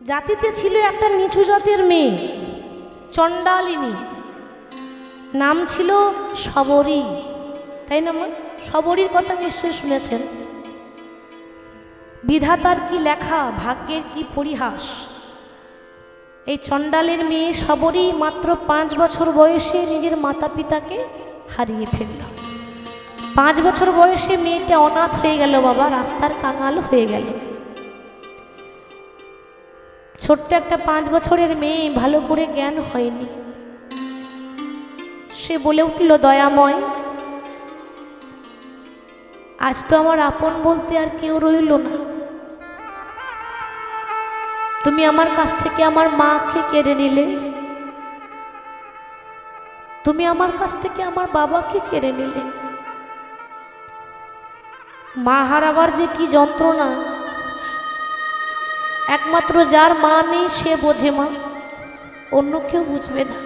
জাতিতে ছিল একটা নিচু জাতের মেয়ে, চণ্ডালিনী, নাম ছিল শবরী, তাই না মা? শবরীর কথা নিশ্চয় শুনেছেন। বিধাতার কি লেখা, ভাগ্যের কি পরিহাস। এই চণ্ডালের মেয়ে শবরী মাত্র 5 বছর বয়সে নিজের মাতা পিতাকে হারিয়ে ফেলল। 5 বছর বয়সে মেয়েটা অনাথ হয়ে গেল বাবা, রাস্তার কাঙাল হয়ে গেল। ছোট্ট একটা 5 বছরের মেয়ে, ভালো করে জ্ঞান হয়নি। সে বলে উঠল, দয়াময়, আজ তো আমার আপন বলতে আর কেউ রইল না। তুমি আমার কাছ থেকে আমার মাকে কেড়ে নিলে, তুমি আমার কাছ থেকে আমার বাবাকে কেড়ে নিলে। মা হারাবার যে কি যন্ত্রণা, একমাত্র যার মা নেই সে বোঝে মা, অন্য কেউ বুঝবে না।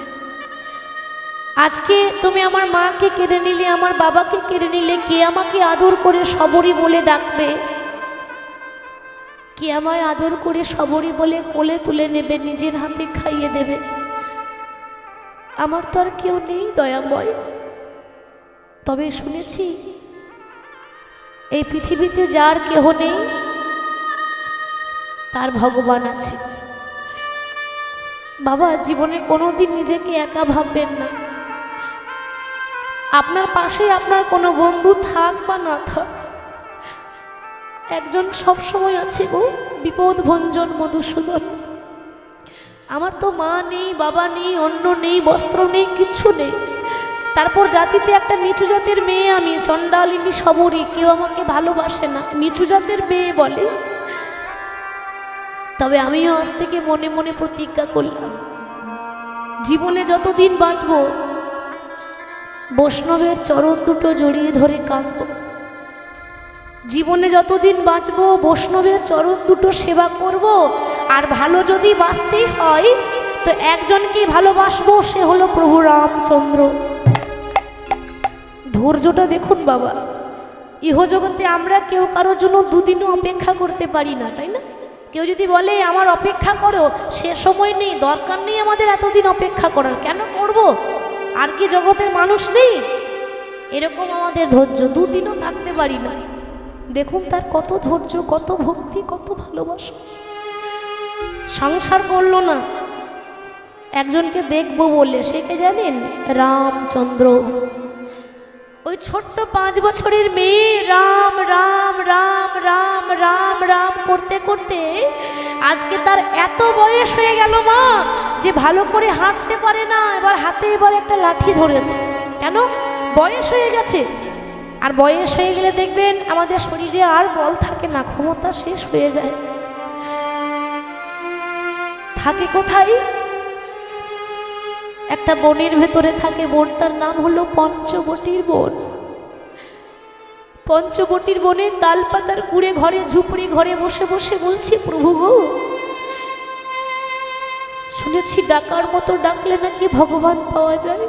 আজকে তুমি আমার মাকে কেড়ে নিলে, আমার বাবাকে কেড়ে নিলে, কে আমাকে আদর করে শবরী বলে ডাকবে? কে আমায় আদর করে শবরী বলে কোলে তুলে নেবে, নিজের হাতে খাইয়ে দেবে? আমার তো আর কেউ নেই দয়াময়। তবে শুনেছি এই পৃথিবীতে যার কেহ নেই তার ভগবান আছে। বাবা, জীবনে কোনোদিন নিজেকে একা ভাববেন না। আপনার পাশে আপনার কোনো বন্ধু থাক বা না থাক, একজন সব সময় আছে গো, বিপদ ভঞ্জন মধুসূদন। আমার তো মা নেই, বাবা নেই, অন্ন নেই, বস্ত্র নেই, কিচ্ছু নেই। তারপর জাতিতে একটা নিচু জাতের মেয়ে আমি, চণ্ডালিনী শবরী। কেউ আমাকে ভালোবাসে না, নিচু জাতের মেয়ে বলে। তবে আমিও আজ থেকে মনে মনে প্রতিজ্ঞা করলাম, জীবনে যতদিন বাঁচব বৈষ্ণবের চরণ দুটো জড়িয়ে ধরে কাঁদব। জীবনে যতদিন বাঁচব বৈষ্ণবের চরণ দুটো সেবা করব। আর ভালো যদি বাঁচতেই হয় তো একজনকে ভালোবাসবো, সে হলো প্রভু রামচন্দ্র। ধৈর্যটা দেখুন বাবা, ইহজগতে আমরা কেউ কারোর জন্য দুদিনও অপেক্ষা করতে পারি না, তাই না? কেউ যদি বলে আমার অপেক্ষা করো, সে সময় নেই, দরকার নেই আমাদের এতদিন অপেক্ষা করার, কেন করব? আর কি জগতের মানুষ নেই? এরকম আমাদের ধৈর্য, দুদিনও থাকতে পারি না। দেখুন তার কত ধৈর্য, কত ভক্তি, কত ভালোবাসা। সংসার করলো না, একজনকে দেখবো বলে, সে কে জানেন? রামচন্দ্র। ওই ছোট্ট 5 বছরের মেয়ে রাম রাম রাম রাম রাম রাম করতে করতে আজকে তার এত বয়স হয়ে গেল মা, যে ভালো করে হাঁটতে পারে না। এবার হাতে এবার একটা লাঠি ধরেছে, কেন? বয়স হয়ে গেছে। আর বয়স হয়ে গেলে দেখবেন আমাদের শরীরে আর বল থাকে না, ক্ষমতা শেষ হয়ে যায়। থাকে কোথায়? একটা বনের ভেতরে থাকে, বনটার নাম হলো পঞ্চবটির বন। পঞ্চবটির বনে তাল পাতার কুড়ে ঘরে, ঝুপড়ি ঘরে বসে বসে বলছি, প্রভু গো, শুনেছি ডাকার মতো ডাকলে নাকি ভগবান পাওয়া যায়।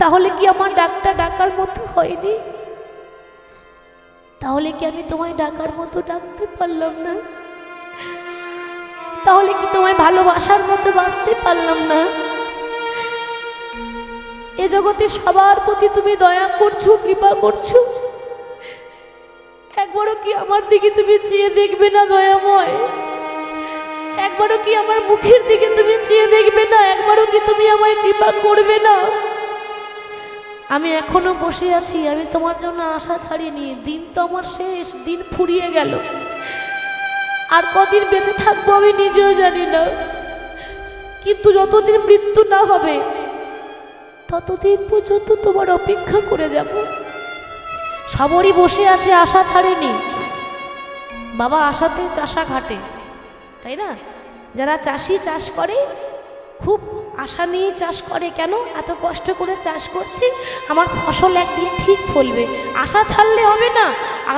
তাহলে কি আমার ডাকটা ডাকার মতো হয়নি? তাহলে কি আমি তোমায় ডাকার মতো ডাকতে পারলাম না? তাহলে কি তোমায় ভালোবাসার মতো বাঁচতে পারলাম না? এ জগতে সবার প্রতি তুমি দয়া করছো, কৃপা করছো, একবারও কি আমার দিকে তুমি চেয়ে দেখবে না দয়াময়? একবারও কি আমার মুখের দিকে তুমি চেয়ে দেখবে না? একবারও কি তুমি আমায় কৃপা করবে না? আমি এখনো বসে আছি, আমি তোমার জন্য আশা ছাড়িনি। দিন তো আমার শেষ, দিন ফুরিয়ে গেল। আর কদিন বেঁচে থাকবো আমি নিজেও জানি না, কিন্তু যতদিন মৃত্যু না হবে ততদিন পর্যন্ত তোমার অপেক্ষা করে যাব। সবরই বসে আছে, আশা ছাড়েনি বাবা। আশাতে চাষা ঘাটে, তাই না? যারা চাষি চাষ করে খুব আশা নিয়ে চাষ করে। কেন? এত কষ্ট করে চাষ করছি, আমার ফসল একদিন ঠিক ফলবে। আশা ছাড়লে হবে না।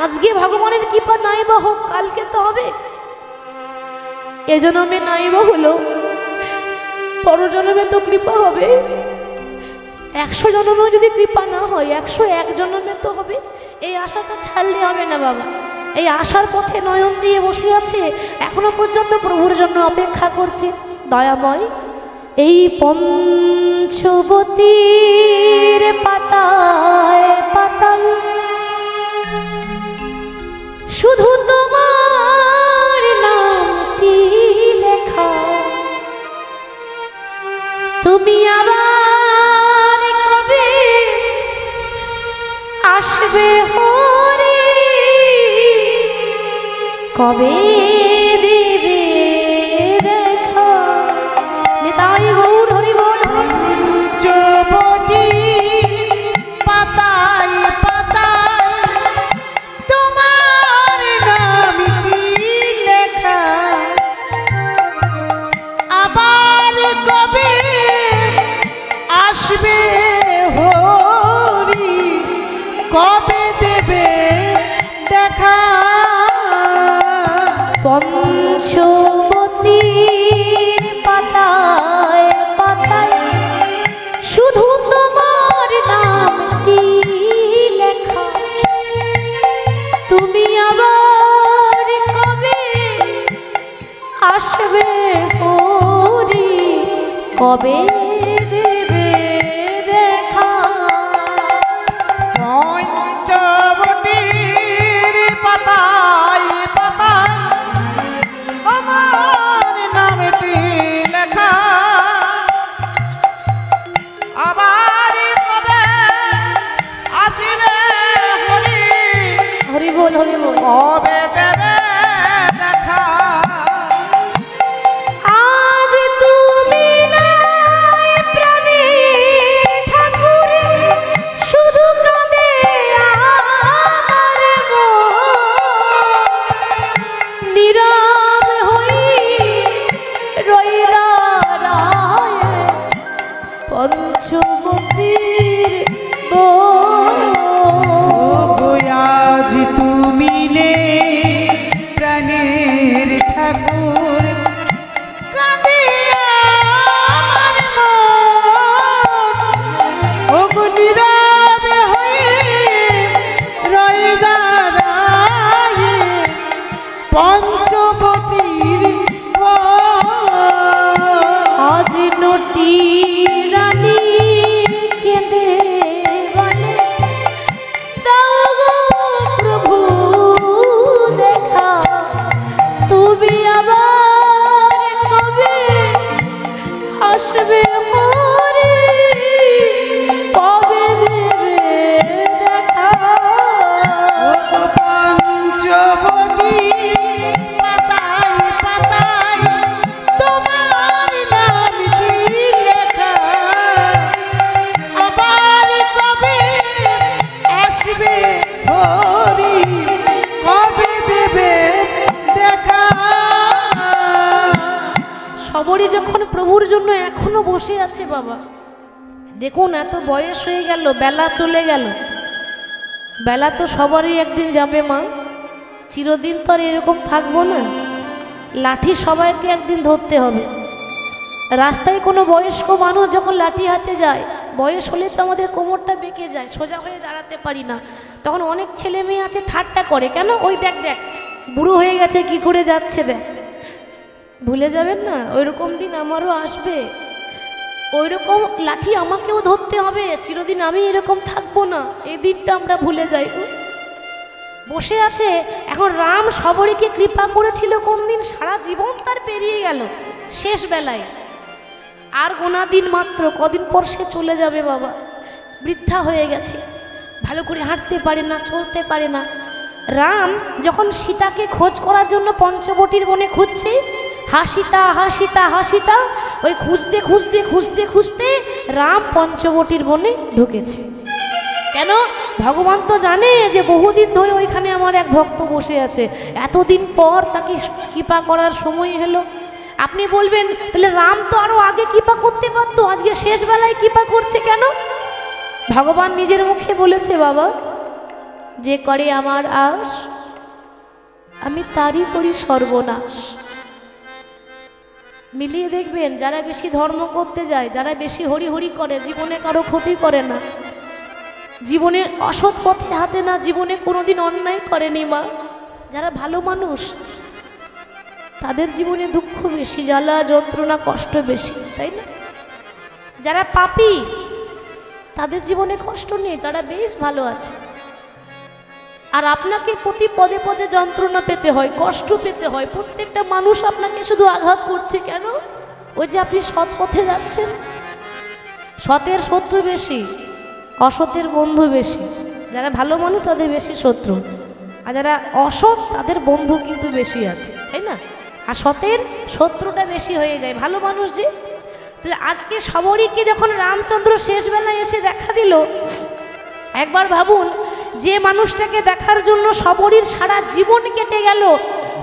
আজকে ভগবানের কৃপা নাই বা হোক, কালকে তো হবে। এ জন্মে নাই বা হলো, পরজন্মে তো কৃপা হবে। 100 জন্মেও যদি কৃপা না হয়, 101 জন্মে তো হবে। এই আশাটা ছাড়লে হবে না বাবা। এই আসার পথে নয়ন দিয়ে বসে আছে, এখনো পর্যন্ত প্রভুর জন্য অপেক্ষা করছে। দয়াময়, এই পঞ্চবতীর পাতায় পাতায় শুধু তোমার নামটি লেখা, তুমি আবার কবে আসবে হরি, কবে দেবে দেখা। নিতাই গৌর হরি বল। পঞ্চবতীর পাতায় পাতায় তোমার নামটি লেখা, আবার কবে আসবে হরি, কবে দেবে দেখা। পঞ্চবতীর পাতায় পাতায় শুধু তোমার নামটি লেখা, তুমি আবার কবে আসবে হরি, কবে দেবে দেখা। পঞ্চবতীর পাতায় পাতায় আমার নামটি লেখা, আবার কবে আসবে হরি, হরি বল হরি বল। কবে দেবে দেখা। আজ তুমি নাই প্রাণে ঠাকুর, শুধু কাঁদে আমার মন, নীরব হই রইলা রায় পঞ্চবতীর বন। আজ তুমি নে প্রাণের ঠাকুর, কাঁদে আমার মন, ওগো নীরবে হয়ে রয়ে দাঁড়ায়ে পঞ্চবতীর বন। আজ নটি রানী কেঁদে বলে, দাও গো প্রভু দেখা, তুমি আবার কবে আসবে হরি, কবে দেবে দেখা। পঞ্চবতীর পাতায় পাতায় তোমার নামটি লেখা, আবার কবে আসবে হরি, কবে দেবে দেখা। সবরই যখন প্রভুর জন্য এখনো বসে আছে বাবা, দেখুন এত বয়স হয়ে গেল, বেলা চলে গেল, বেলা তো সবারই একদিন যাবে মা, চিরদিন তো আর এরকম থাকবো না। লাঠি সবাইকে একদিন ধরতে হবে। রাস্তায় কোনো বয়স্ক মানুষ যখন লাঠি হাতে যায়, বয়স হলে তো আমাদের কোমরটা বেঁকে যায়, সোজা হয়ে দাঁড়াতে পারি না, তখন অনেক ছেলে মেয়ে আছে ঠাট্টা করে, কেন ওই দেখ দেখ বুড়ো হয়ে গেছে কি করে যাচ্ছে দেখ। ভুলে যাবেন না, ওইরকম দিন আমারও আসবে, ওইরকম লাঠি আমাকেও ধরতে হবে, চিরদিন আমি এরকম থাকবো না, এই দিনটা আমরা ভুলে যাই। বসে আছে এখন রাম সবরীকে কৃপা করেছিল কোন দিন, সারা জীবন তার পেরিয়ে গেল, শেষ বেলায় আর গোনা দিন মাত্র, কদিন পর সে চলে যাবে বাবা, বৃদ্ধা হয়ে গেছে, ভালো করে হাঁটতে পারে না, চলতে পারে না। রাম যখন সীতাকে খোঁজ করার জন্য পঞ্চবটির বনে খুঁজছে, হাসিতা হাসিতা হাসিতা, ওই খুঁজতে খুঁজতে খুঁজতে খুঁজতে রাম পঞ্চবটির বনে ঢুকেছে। কেন? ভগবান তো জানে যে বহুদিন ধরে ওইখানে আমার এক ভক্ত বসে আছে, এতদিন পর তাকে কৃপা করার সময় হলো। আপনি বলবেন তাহলে রাম তো আরো আগে কৃপা করতে পারতো, আজকে শেষ বেলায় কৃপা করছে কেন? ভগবান নিজের মুখে বলেছে, বাবা যে করে আমার আশ আমি তারই করি সর্বনাশ। মিলিয়ে দেখবেন, যারা বেশি ধর্ম করতে যায়, যারা বেশি হরি হরি করে, জীবনে কারো ক্ষতি করে না, জীবনে অসৎ পথে হাতে না, জীবনে কোনোদিন অন্যায় করেনি মা, যারা ভালো মানুষ তাদের জীবনে দুঃখ বেশি, জ্বালা যন্ত্রণা কষ্ট বেশি, তাই না? যারা পাপী তাদের জীবনে কষ্ট নেই, তারা বেশ ভালো আছে। আর আপনাকে প্রতি পদে পদে যন্ত্রণা পেতে হয়, কষ্ট পেতে হয়। প্রত্যেকটা মানুষ আপনাকে শুধু আঘাত করছে কেন? ওই যে আপনি সৎ পথে যাচ্ছেন। সতের শত্রু বেশি, অসতের বন্ধু বেশি। যারা ভালো মানুষ তাদের বেশি শত্রু, আর যারা অসৎ তাদের বন্ধু কিন্তু বেশি আছে, তাই না? আর সতের শত্রুটা বেশি হয়ে যায়। ভালো মানুষ যে, তাহলে আজকে সবরীকে যখন রামচন্দ্র শেষ বেলায় এসে দেখা দিল, একবার ভাবুন, যে মানুষটাকে দেখার জন্য সবরীর সারা জীবন কেটে গেল,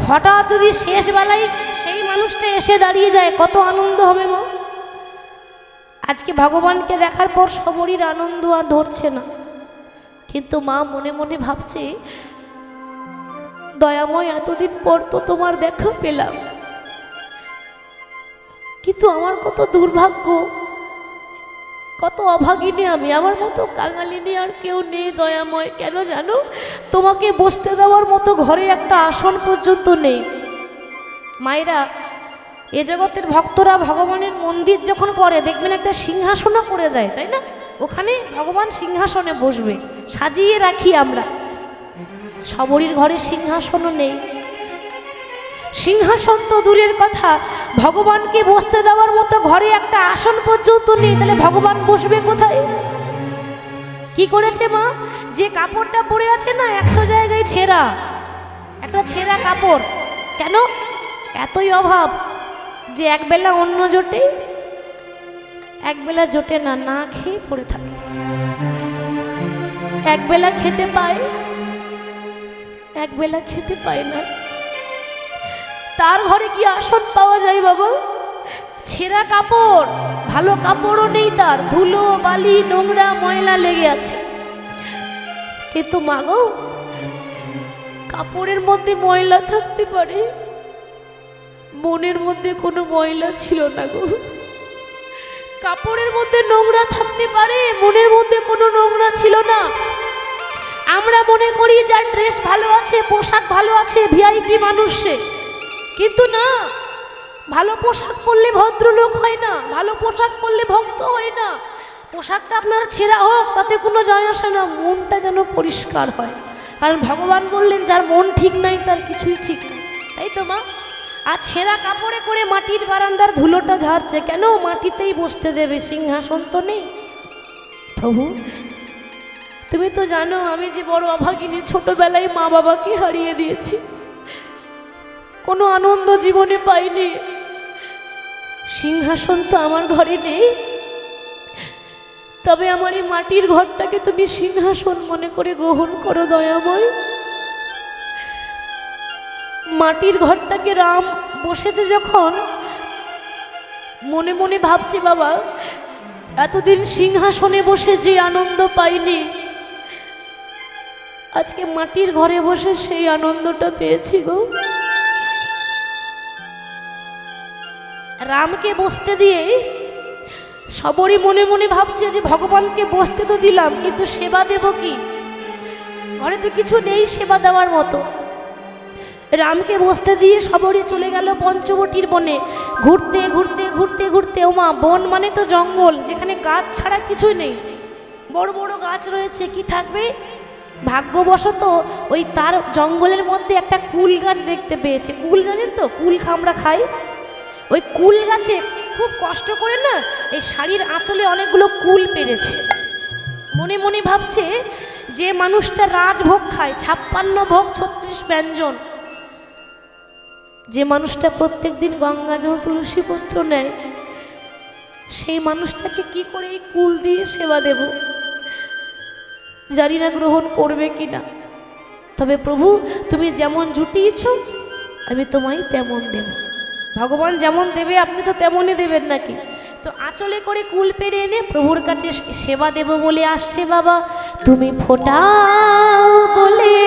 হঠাৎ যদি শেষ বেলায় সেই মানুষটা এসে দাঁড়িয়ে যায়, কত আনন্দ হবে মা। আজকে ভগবানকে দেখার পর সবরীর আনন্দ আর ধরছে না, কিন্তু মা মনে মনে ভাবছে, দয়াময় এতদিন পর তো তোমার দেখা পেলাম, কিন্তু আমার কত দুর্ভাগ্য, কত অভাগিনী আমি, আমার মতো কাঙালিনী আর কেউ নেই দয়াময়। কেন জানো? তোমাকে বসতে দেওয়ার মতো ঘরে একটা আসন পর্যন্ত নেই। মায়েরা, এ জগতের ভক্তরা ভগবানের মন্দির যখন করে দেখবেন একটা সিংহাসনও করে দেয়, তাই না? ওখানে ভগবান সিংহাসনে বসবে, সাজিয়ে রাখি আমরা। সবরীর ঘরে সিংহাসনও নেই। সিংহাসন তো দূরের কথা, ভগবানকে বসতে দেওয়ার মতো ঘরে একটা আসন পর্যন্ত নেই। তাহলে ভগবান বসবে কোথায়? কি করেছে মা? যে কাপড়টা পরে আছে না 100 জায়গায় ছেঁড়া, একটা ছেঁড়া কাপড়। কেন? এতই অভাব যে একবেলা অন্ন জোটে, একবেলা জোটে না, না খেয়ে পড়ে থাকে। একবেলা খেতে পায়, একবেলা খেতে পায় না। তার ঘরে কি আসন পাওয়া যায় বাবা? ছেঁড়া কাপড়, ভালো কাপড়ও নেই তার, ধুলো বালি নোংরা ময়লা লেগে আছে। কিন্তু মা গো, কাপড়ের মধ্যে ময়লা থাকতে পারে, মনের মধ্যে কোনো ময়লা ছিল না গো। কাপড়ের মধ্যে নোংরা থাকতে পারে, মনের মধ্যে কোনো নোংরা ছিল না। আমরা মনে করি যার ড্রেস ভালো আছে, পোশাক ভালো আছে, ভিআইপি মানুষ সে, কিন্তু না। ভালো পোশাক পরলে ভদ্রলোক হয় না, ভালো পোশাক পরলে ভক্ত হয় না। পোশাকটা আপনার ছেঁড়া হোক তাতে কোনো যায় আসে না, মনটা যেন পরিষ্কার হয়। কারণ ভগবান বললেন যার মন ঠিক নাই তার কিছুই ঠিক নেই, তাই তো মা? আর ছেঁড়া কাপড়ে করে মাটির বারান্দার ধুলোটা ঝাড়ছে কেন? মাটিতেই বসতে দেবে, সিংহাসন তো নেই। প্রভু, তুমি তো জানো আমি যে বড় অভাগিনী, ছোটবেলায় মা বাবাকে হারিয়ে দিয়েছি, কোনো আনন্দ জীবনে পাইনি। সিংহাসন তো আমার ঘরে নেই, তবে আমার এই মাটির ঘরটাকে তুমি সিংহাসন মনে করে গ্রহণ করো দয়াময়। মাটির ঘরটাকে রাম বসেছে যখন, মনে মনে ভাবছি বাবা, এতদিন সিংহাসনে বসে যে আনন্দ পাইনি, আজকে মাটির ঘরে বসে সেই আনন্দটা পেয়েছি গো। রামকে বসতে দিয়ে সবরই মনে মনে ভাবছে যে ভগবানকে বসতে তো দিলাম, কিন্তু সেবা দেব কি? ঘরে তো কিছু নেই সেবা দেওয়ার মতো। রামকে বসতে দিয়ে সবরই চলে গেল পঞ্চবটির বনে। ঘুরতে ঘুরতে ঘুরতে ঘুরতে, ওমা, বন মানে তো জঙ্গল, যেখানে গাছ ছাড়া কিছুই নেই। বড় বড় গাছ রয়েছে, কি থাকবে? ভাগ্যবশত ওই তার জঙ্গলের মধ্যে একটা কুল গাছ দেখতে পেয়েছে। কুল জানেন তো, কুল আমরা খাই। ওই কুল গাছে খুব কষ্ট করে না এই শাড়ির আঁচলে অনেকগুলো কুল পেরেছে। মনে মনে ভাবছে যে মানুষটা রাজভোগ খায়, 56 ভোগ 36 ব্যঞ্জন, যে মানুষটা প্রত্যেক দিন গঙ্গা জল তুলসী পত্র নেয়, সেই মানুষটাকে কি করে এই কুল দিয়ে সেবা দেব? জানি না গ্রহণ করবে কিনা। তবে প্রভু, তুমি যেমন জুটিয়েছ আমি তোমায় তেমন দেব। ভগবান যেমন দেবে আপনি তো তেমনই দেবেন নাকি? তো আঁচলে করে কুল পেরে এনে প্রভুর কাছে সেবা দেব বলে আসছে। বাবা, তুমি ফোটাও বলে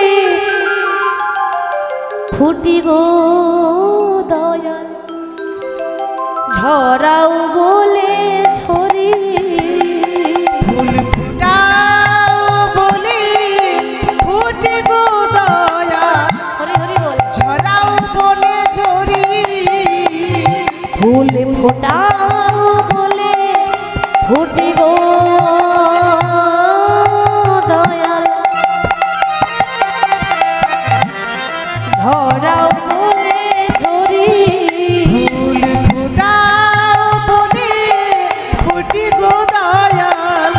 ফুটি গো দয়াল, ঝরাও বলে ঝরি, ফুল ফুটাও বলে ফুটে গো দয়াল। হরি হরি ফুল ফোটাও বলে ফুটি গো দয়াল, ঝরাও বলে ঝরি, ফুল ফোটাও বলে ফুটি গো দয়াল,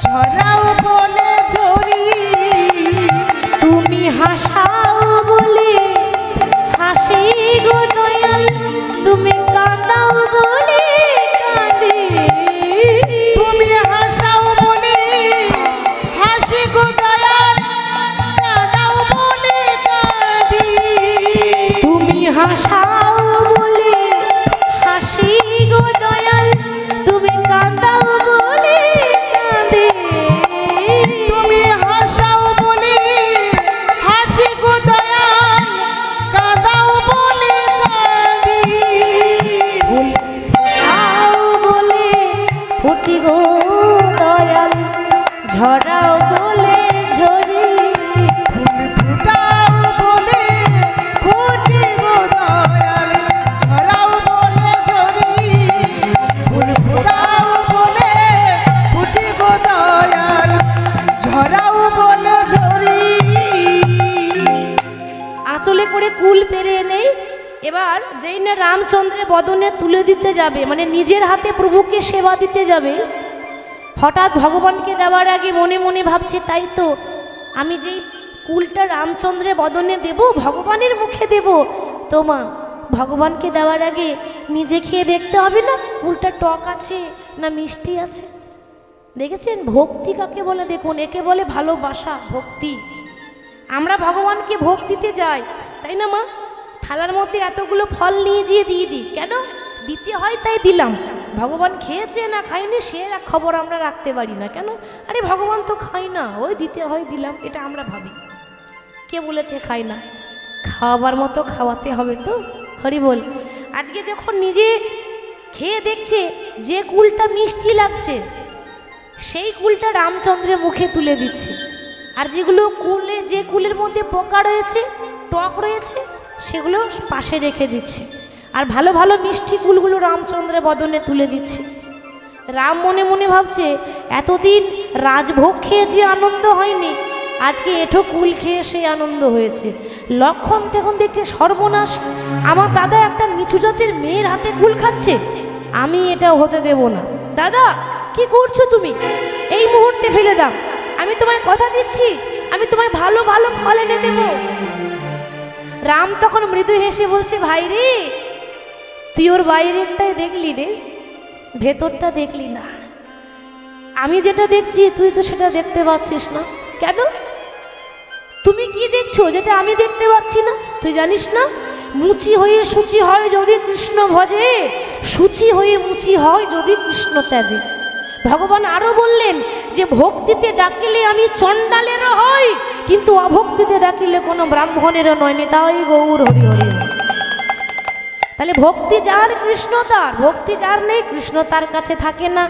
ঝরাও বলে ঝরি। তুমি হাসাও বলে হাসি গো দয়াল, তুমি কাঁদাও বলে কাঁদি, তুমি হাসাও বলে হাসি গো দয়াল, কাঁদাও বলে কাঁদি। তুমি হাসাও বলে হাসি গো দয়াল, তুমি কাঁদাও বলে কাঁদি, তুমি হাসাও বলে হাসি গো দয়াল, কাঁদাও বলে কাঁদি। ফুল ফোটাও বলে ফুটি গো দয়াল, ঝরাও বলে ঝরি, ফুল ফোটাও বলে ফুটি গো দয়াল, ঝরাও বলে ঝরি। ফুল ফোটাও বলে ফুটি গো দয়াল, ঝরাও বলে ঝরি। আঁচলে করে কুল পেরে এনে এবার যেই না রামচন্দ্রের বদনে তুলে দিতে যাবে, মানে নিজের হাতে প্রভুকে সেবা দিতে যাবে, হঠাৎ ভগবানকে দেওয়ার আগে মনে মনে ভাবছে, তাই তো আমি যেই কুলটা রামচন্দ্রের বদনে দেব, ভগবানের মুখে দেব, তো মা ভগবানকে দেওয়ার আগে নিজে খেয়ে দেখতে হবে না কুলটা টক আছে না মিষ্টি আছে। দেখেছেন ভক্তি কাকে বলে? দেখুন, একে বলে ভালোবাসা, ভক্তি। আমরা ভগবানকে ভোগ দিতে যাই, তাই না মা? থালার মধ্যে এতগুলো ফল নিয়ে গিয়ে দিয়ে দিই, কেন দিতে হয় তাই দিলাম। ভগবান খেয়েছে না খায়নি সে খবর আমরা রাখতে পারি না, কেন? আরে ভগবান তো খায় না, ওই দিতে হয় দিলাম, এটা আমরা ভাবি। কে বলেছে খায় না? খাওয়াবার মতো খাওয়াতে হবে তো, হরি বল। আজকে যখন নিজে খেয়ে দেখছে যে কুলটা মিষ্টি লাগছে, সেই কুলটা রামচন্দ্রের মুখে তুলে দিচ্ছে, আর যেগুলো কুলে যে কুলের মধ্যে পোকা রয়েছে, টক রয়েছে, সেগুলো পাশে রেখে দিচ্ছে, আর ভালো ভালো মিষ্টি কুলগুলো রামচন্দ্রের বদনে তুলে দিচ্ছে। রাম মনে মনে ভাবছে, এতদিন রাজভোগ খেয়ে যে আনন্দ হয়নি, আজকে এঁঠো কুল খেয়ে সেই আনন্দ হয়েছে। লক্ষণ তখন দেখছে, সর্বনাশ, আমার দাদা একটা নিচু জাতের মেয়ের হাতে কুল খাচ্ছে, আমি এটা হতে দেব না। দাদা কি করছো তুমি? এই মুহূর্তে ফেলে দাও, আমি তোমায় কথা দিচ্ছি, আমি তোমায় ভালো ভালো ফল এনে দেব। রাম তখন মৃদু হেসে বলছে, ভাই রে, তুই ওর বাইরেরটাই দেখলি রে, ভেতরটা দেখলি না। আমি যেটা দেখছি তুই তো সেটা দেখতে পাচ্ছিস না, কেন? তুমি কি দেখছো যেটা আমি দেখতে পাচ্ছি না? তুই জানিস না, মুচি হয়ে সূচি হয় যদি কৃষ্ণ ভজে, সূচি হয়ে মুচি হয় যদি কৃষ্ণ ত্যাজে। ভগবান আরো বললেন যে ভক্তিতে ডাকিলে আমি চণ্ডালেরও হই, কিন্তু অভক্তিতে ডাকিলে কোনো ব্রাহ্মণেরও নয়। নিতাই গৌর হরি হরি। তাহলে ভক্তি যার কৃষ্ণ তার, ভক্তি যার নেই কৃষ্ণ তার কাছে থাকে না।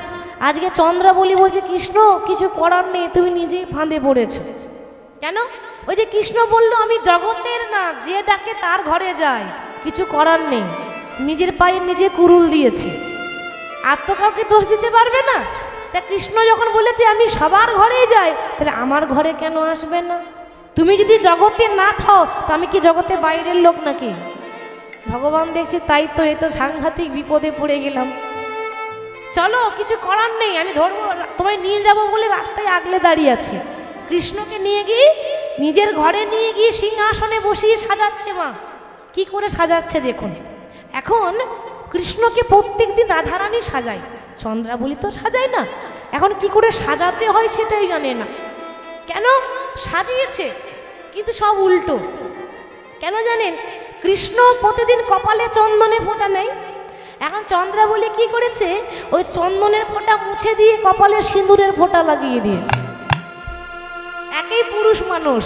আজকে চন্দ্রাবলী বলছে, কৃষ্ণ কিছু করার নেই, তুমি নিজেই ফাঁদে পড়েছ। কেন? ওই যে কৃষ্ণ বললো, আমি জগতের না, যে ডাকে তার ঘরে যায়, কিছু করার নেই, নিজের পায়ে নিজে কুরুল দিয়েছে, আর তো কাউকে দোষ দিতে পারবে না। তা কৃষ্ণ যখন বলেছে আমি সবার ঘরেই যাই, তাহলে আমার ঘরে কেন আসবে না? তুমি যদি জগতে না থাও, তো আমি কি জগতে বাইরের লোক নাকি? ভগবান দেখছে, তাই তো, এ তো সাংঘাতিক বিপদে পড়ে গেলাম, চলো কিছু করার নেই, আমি ধরবো, তোমায় নিয়ে যাব বলে রাস্তায় আগলে দাঁড়িয়ে আছে। কৃষ্ণকে নিয়ে গিয়ে নিজের ঘরে নিয়ে গিয়ে সিংহাসনে বসিয়ে সাজাচ্ছে মা। কি করে সাজাচ্ছে দেখুন। এখন কৃষ্ণকে প্রত্যেক দিন রাধারানী সাজায়, চন্দ্রাবলী তো সাজায় না। এখন কি করে সাজাতে হয় সেটাই জানে না। কেন? সাজিয়েছে কিন্তু সব উল্টো। কেন জানেন? কৃষ্ণ প্রতিদিন কপালে চন্দনে ফোঁটা নেয়, এখন চন্দ্রাবলী কি করেছে, ওই চন্দনের ফোঁটা মুছে দিয়ে কপালে সিঁদুরের ফোঁটা লাগিয়ে দিয়েছে। একই পুরুষ মানুষ,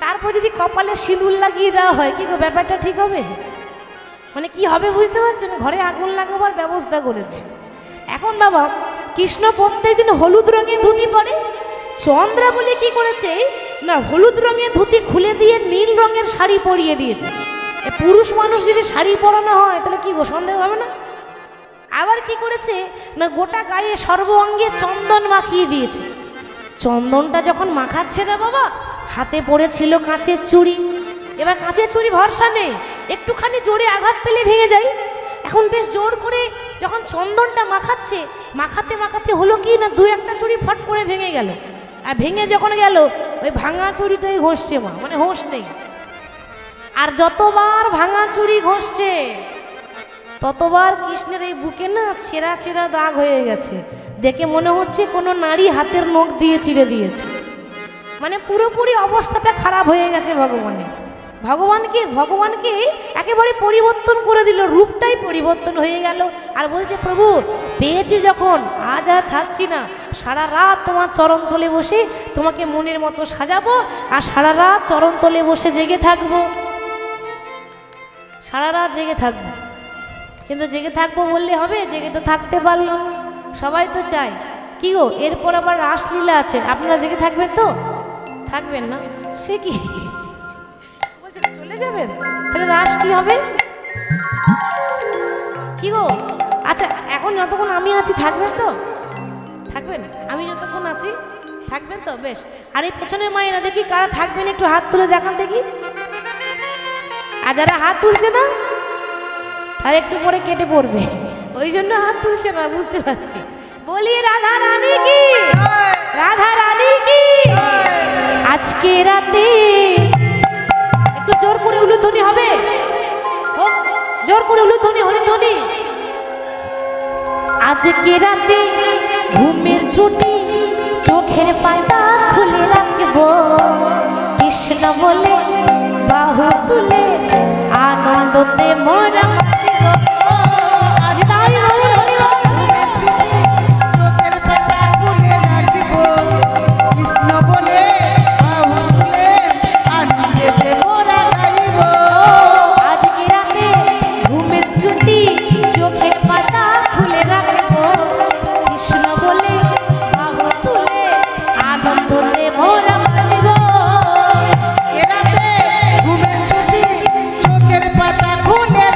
তারপর যদি কপালে সিঁদুর লাগিয়ে দেওয়া হয়, কি গো ব্যাপারটা ঠিক হবে? মানে কি হবে বুঝতে পারছেন? ঘরে আগুন লাগাবার ব্যবস্থা করেছে। এখন বাবা, কৃষ্ণ প্রত্যেকদিন হলুদ রঙের ধুতি পরে, চন্দ্রাবলী কি করেছে না, হলুদ রঙের ধুতি খুলে দিয়ে নীল রঙের শাড়ি পরিয়ে দিয়েছে। পুরুষ মানুষ যদি শাড়ি পরানো হয় তাহলে কি গো, সন্দেহ হবে না? আবার কি করেছে না, গোটা গায়ে সর্ব অঙ্গে চন্দন মাখিয়ে দিয়েছে। চন্দনটা যখন মাখাচ্ছে না বাবা, হাতে পড়েছিল কাঁচের চুড়ি। এবার কাঁচের চুড়ি ভরসা নেই, একটুখানি জোরে আঘাত পেলে ভেঙে যায়। এখন বেশ জোর করে যখন চন্দনটা মাখাচ্ছে, মাখাতে মাখাতে হলো কি না, দু একটা চুড়ি ফট করে ভেঙে গেল। আর ভেঙে যখন গেল, ওই ভাঙা চুড়িটাই ঘষছে মা, মানে হোঁশ নেই। আর যতবার ভাঙা চুড়ি ঘষছে ততবার কৃষ্ণের এই বুকে না ছেঁড়া ছেঁড়া দাগ হয়ে গেছে। দেখে মনে হচ্ছে কোনো নারী হাতের নখ দিয়ে চিড়ে দিয়েছে। মানে পুরোপুরি অবস্থাটা খারাপ হয়ে গেছে ভগবানকে একেবারে পরিবর্তন করে দিল, রূপটাই পরিবর্তন হয়ে গেল। আর বলছে, প্রভু পেয়েছি যখন, আজ আর ছাড়ছি না, সারা রাত তোমার চরণ তলে বসে তোমাকে মনের মতো সাজাবো, আর সারা রাত চরণ তলে বসে জেগে থাকবো, সারা রাত জেগে থাকবো। কিন্তু জেগে থাকবো বললে হবে? জেগে তো থাকতে পারলাম না। সবাই তো চায় কি গো, এরপর আবার রাসলীলা আছে, আপনারা জেগে থাকবেন তো? থাকবেন না? সে কি বলছেন, চলে যাবেন? তাহলে রাস কি হবে কি গো? আচ্ছা, এখন যতক্ষণ আমি আছি থাকবেন তো? থাকবেন? আমি যতক্ষণ আছি থাকবেন তো? বেশ। আর এই পেছনের মায়েরা দেখি কারা থাকবেন, একটু হাত তুলে দেখান দেখি। আর যারা হাত তুলছে না, আর একটু পরে কেটে পড়বে, ওই জন্য হাত তুলছে না, বুঝতে পারছি। বলি রাধা রানী কি, রাধা রানী কি। আজকে রাতে একটু জোর করে উলুধ্বনি হবে, জোর করে উলুধ্বনি, হরিধ্বনি। আজকে রাতে ঘুমের ছুটি, চোখের পাতা খুলে রাখবো, কৃষ্ণ বলে বাহু তুলে আনন্দতে মোরা চোখের পাতা খুলে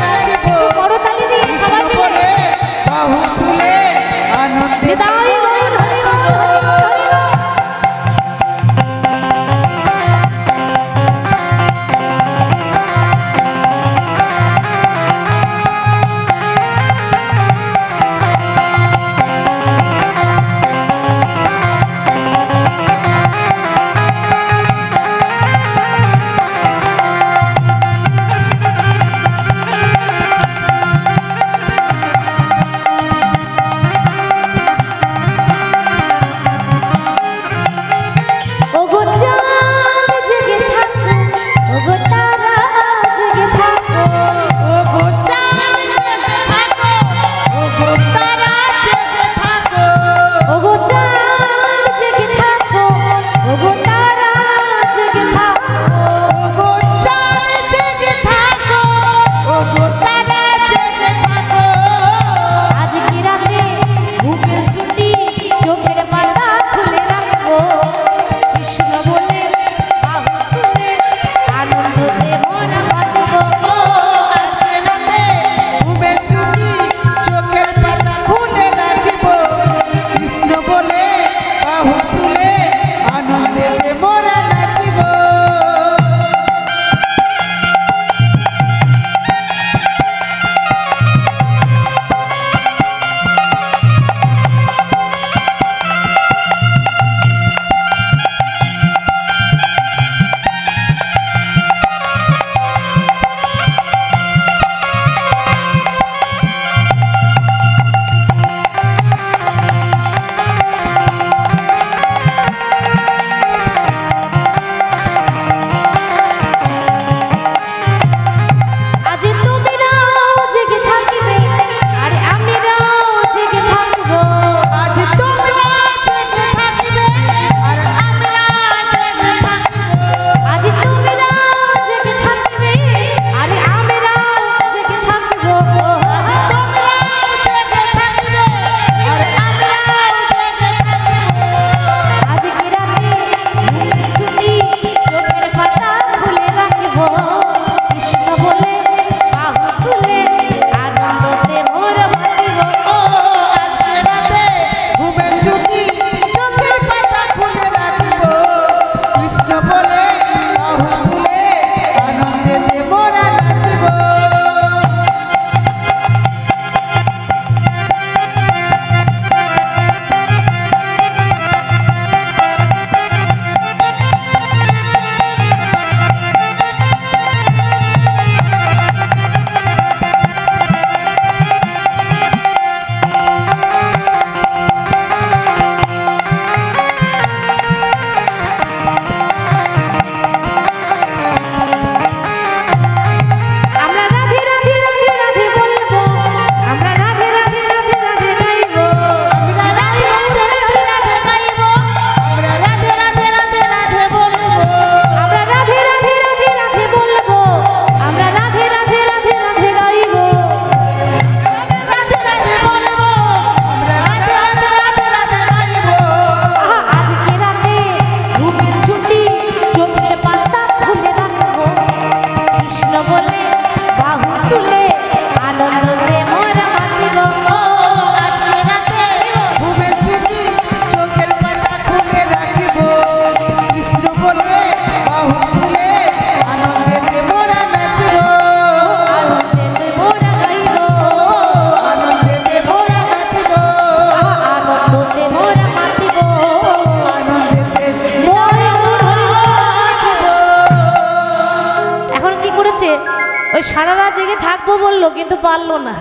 কিন্তু পারলো না।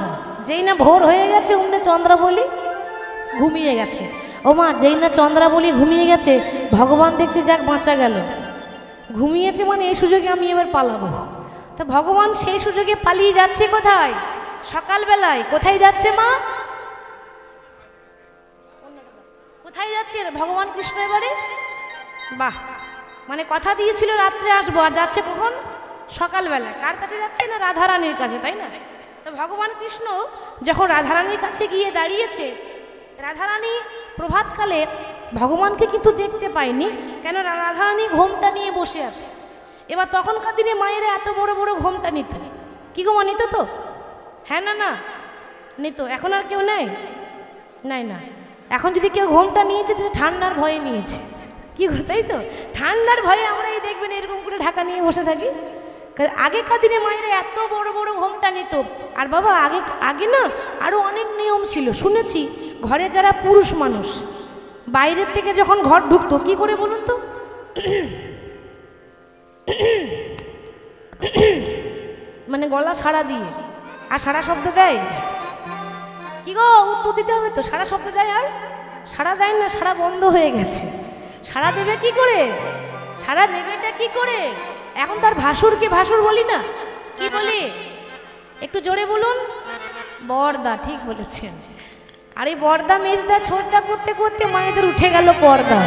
যেই না ভোর হয়ে গেছে অমনি চন্দ্রাবলী ঘুমিয়ে গেছে। ও মা, যেই না চন্দ্রাবলী ঘুমিয়ে গেছে, ভগবান দেখছে যাক বাঁচা গেল, ঘুমিয়েছে মানে এই সুযোগে আমি এবার পালাবো। তা ভগবান সেই সুযোগে পালিয়ে যাচ্ছে কোথায়? সকালবেলায়। কোথায় যাচ্ছে মা? কোথায় যাচ্ছে ভগবান কৃষ্ণ এবারে? বাহ, মানে কথা দিয়েছিল রাত্রে আসবো, আর যাচ্ছে কখন? সকালবেলা। কার কাছে যাচ্ছে? না রাধারানীর কাছে, তাই না? তো ভগবান কৃষ্ণ যখন রাধারানীর কাছে গিয়ে দাঁড়িয়েছে, রাধারানী প্রভাতকালে ভগবানকে কিন্তু দেখতে পায়নি। কেন? রাধারানী ঘোমটা নিয়ে বসে আছে। এবার তখনকার দিনে মায়েরা এত বড় বড় ঘোমটা নিত। কি গো মা, নিত তো? হ্যাঁ না না নিত। এখন আর কেউ নেয়? নাই না। এখন যদি কেউ ঘোমটা নিয়েছে তো ঠান্ডার ভয়ে নিয়েছে। কি গো, তাই তো? ঠান্ডার ভয়ে আমরা এই দেখবেন এরকম করে ঢাকা নিয়ে বসে থাকি। আগেকার দিনে মায়েরা এত বড় বড় ঘোমটা নিত। আর বাবা আগে না আরও অনেক নিয়ম ছিল। শুনেছি ঘরে যারা পুরুষ মানুষ বাইরের থেকে যখন ঘর ঢুকতো, কি করে বলুন তো? মানে গলা সাড়া দিয়ে। আর সাড়া শব্দ দেয়? কি গো, উত্তর দিতে হবে তো। সাড়া শব্দ যায়? আর সাড়া দেয় না, সাড়া বন্ধ হয়ে গেছে। সাড়া দেবে কি করে? সাড়া দেবেটা কি করে? এখন তার ভাসুরকে ভাসুর বলি না, কি বলি? একটু জোরে বলুন। বর্দা, ঠিক বলেছেন। আর এই বর্দা মেজদা ছোটদা করতে করতে মায়েদের উঠে গেল পর্দা,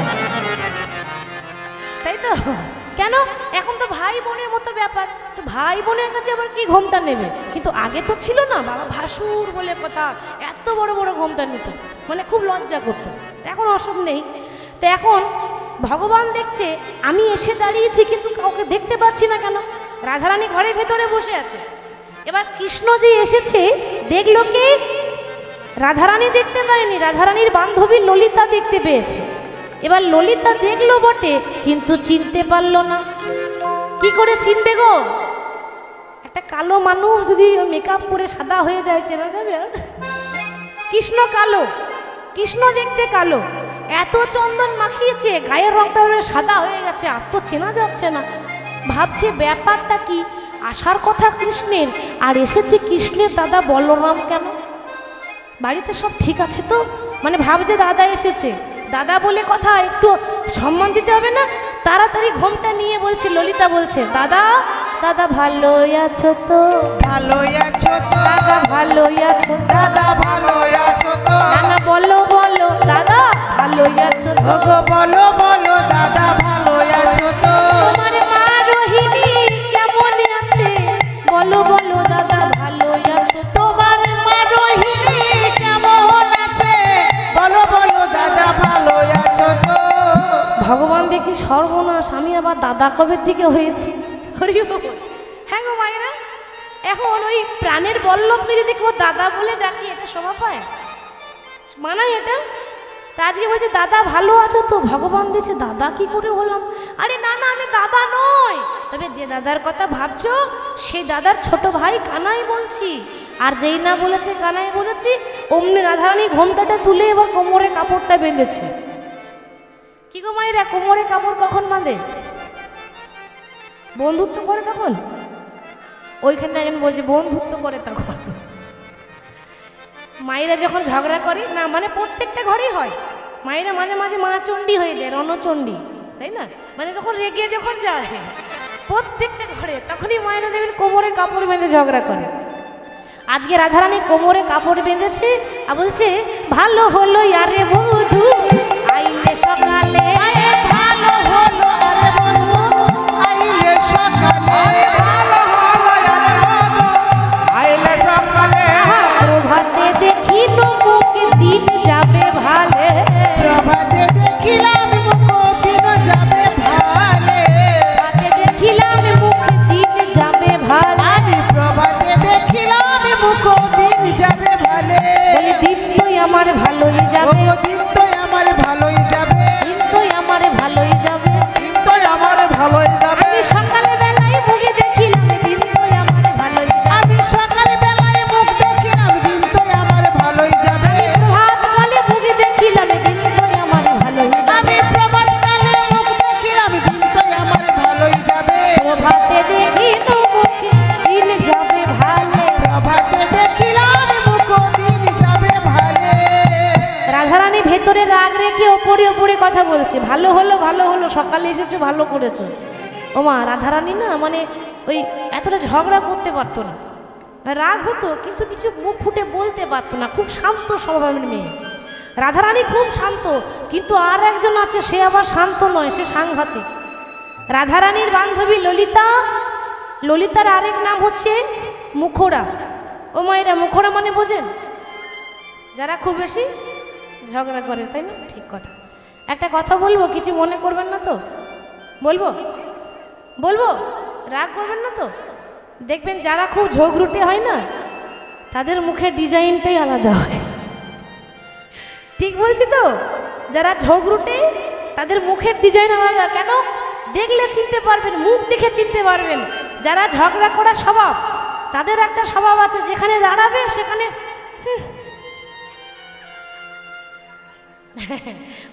তাই তো? কেন? এখন তো ভাই বোনের মতো ব্যাপার। তো ভাই বোনের কাছে আবার কি ঘোমটা নেবে? কিন্তু আগে তো ছিল না বাবা, ভাসুর বলে কথা, এত বড় বড় ঘোমটা নিত, মানে খুব লজ্জা করতো। এখন অসুখ নেই। তো এখন ভগবান দেখছে আমি এসে দাঁড়িয়েছি কিন্তু কাউকে দেখতে পাচ্ছি না। কেন? রাধারানী ঘরের ভেতরে বসে আছে। এবার কৃষ্ণ যে এসেছে দেখলো কে? রাধারানী দেখতে পায়নি, রাধারানীর বান্ধবী ললিতা দেখতে পেয়েছে। এবার ললিতা দেখলো বটে কিন্তু চিনতে পারলো না। কি করে চিনবে গো? একটা কালো মানুষ যদি মেকআপ করে সাদা হয়ে যায়, চেনা যাবে? আর কৃষ্ণ কালো, কৃষ্ণ দেখতে কালো, এত চন্দন মাখিয়েছে, গায়ের রংটা সাদা হয়ে গেছে, আর তো চেনা যাচ্ছে না। ভাবছে ব্যাপারটা কি? আসার কথা কৃষ্ণের, আর এসেছে কৃষ্ণের দাদা বলরাম কেন? বাড়িতে সব ঠিক আছে তো? মানে ভাবছে দাদা এসেছে, দাদা বলে কথা, একটু সম্মান দিতে হবে না? তাড়াতাড়ি ঘোমটা নিয়ে বলছে, ললিতা বলছে, দাদা দাদা ভালোই আছো তো? ভালোই আছো তো? দাদা ভালোই আছো? দাদা ভালোই আছো তো? না না, বলো বলো দাদা ভালোই আছো তো? ওগো বলো বলো দাদা ভালোই আছো তো? তোমার মা রোহিণী কেমন আছে? বলো বলো দাদা ভালোই আছো তো? তোমার মা রোহিণী কেমন আছে? বলো বলো দাদা ভালোই আছো তো? ভগবান দেখছি সর্বনাশ, আমি আবার দাদা কবের দিকে হয়েছি। হ্যাঁ গো মায়েরা, এখন ওই প্রাণের বল্লভকে যদি কেউ দাদা বলে ডাকি, এটা শোভা পায়? মানায় এটা? তা আজকে বলছে দাদা ভালো আছো তো? ভগবান দিচ্ছে দাদা কি করে হলাম? আরে না না, আমি দাদা নই। তবে যে দাদার কথা ভাবছো সেই দাদার ছোট ভাই কানাই বলছি। আর যেই না বলেছে কানাই বলেছি, অমনি রাধারানী ঘোমটাটা তুলে এবার কোমরে কাপড়টা বেঁধেছে। কি গো মায়েরা, কোমরে কাপড় কখন বাঁধে? বন্ধুত্ব করে তখন। ওইখানে একজন বলছে বন্ধুত্ব করে তখন। মায়েরা যখন ঝগড়া করে না, মানে প্রত্যেকটা ঘরেই হয়, মায়েরা মাঝে মাঝে মা চণ্ডী হয়ে যায়, রণচণ্ডী, তাই না? মানে যখন রেগে যখন যায় প্রত্যেকটা ঘরে, তখনই মায়েরা দেবেন কোমরে কাপড় বেঁধে ঝগড়া করে। আজকে রাধারানী কোমরে কাপড় বেঁধেছে আর বলছে, ভালো হলো আরে বধূ আইলে সকালে, ভালো হলো আরে বন্ধু আইলে সকালে, ভালো হলো আরে বন্ধু আইলে সকালে, প্রভাতে দেখি মুখ দিন যাবে ভালে, প্রভাতে দেখিলাম মুখ দিন যাবে ভালে, প্রভাতে দেখিলাম মুখ দিন যাবে ভালে, প্রভাতে দেখিলাম মুখ দিন যাবে ভালে, বলে দিন তো আমার ভালোই যাবে, ও দিন তো আমার ভালোই যাবে, দিন তো আমার ভালোই যাবে, দিন তো আমার ভালোই যাবে, আমি সকালে বেলায় মুখে ভেতরে রাগ রেখে ওপরে ওপরে কথা বলছে, ভালো হলো ভালো হলো, সকালে এসেছো ভালো করেছো। ওমা রাধারানী না মানে ওই এতটা ঝগড়া করতে পারতো না, রাগ হতো কিন্তু কিছু মুখ ফুটে বলতে পারতো না, খুব শান্ত স্বভাবের মেয়ে। রাধারানী খুব শান্ত, কিন্তু আর একজন আছে সে আবার শান্ত নয়, সে সাংঘাতিক। রাধারানীর বান্ধবী ললিতা, ললিতার আরেক নাম হচ্ছে মুখোরা। ও মায়েরা, মুখোরা মানে বোঝেন? যারা খুব বেশি ঝগড়া করে, তাই না? ঠিক কথা। একটা কথা বলবো, কিছু মনে করবেন না তো? বলবো বলবো, রাগ করবেন না তো? দেখবেন যারা খুব ঝগড়ুটে হয় না, তাদের মুখের ডিজাইনটাই আলাদা হয়। ঠিক বলছি তো? যারা ঝগড়ুটে তাদের মুখের ডিজাইন আলাদা। কেন? দেখলে চিনতে পারবেন, মুখ দেখে চিনতে পারবেন। যারা ঝগড়া করার স্বভাব, তাদের একটা স্বভাব আছে, যেখানে দাঁড়াবে সেখানে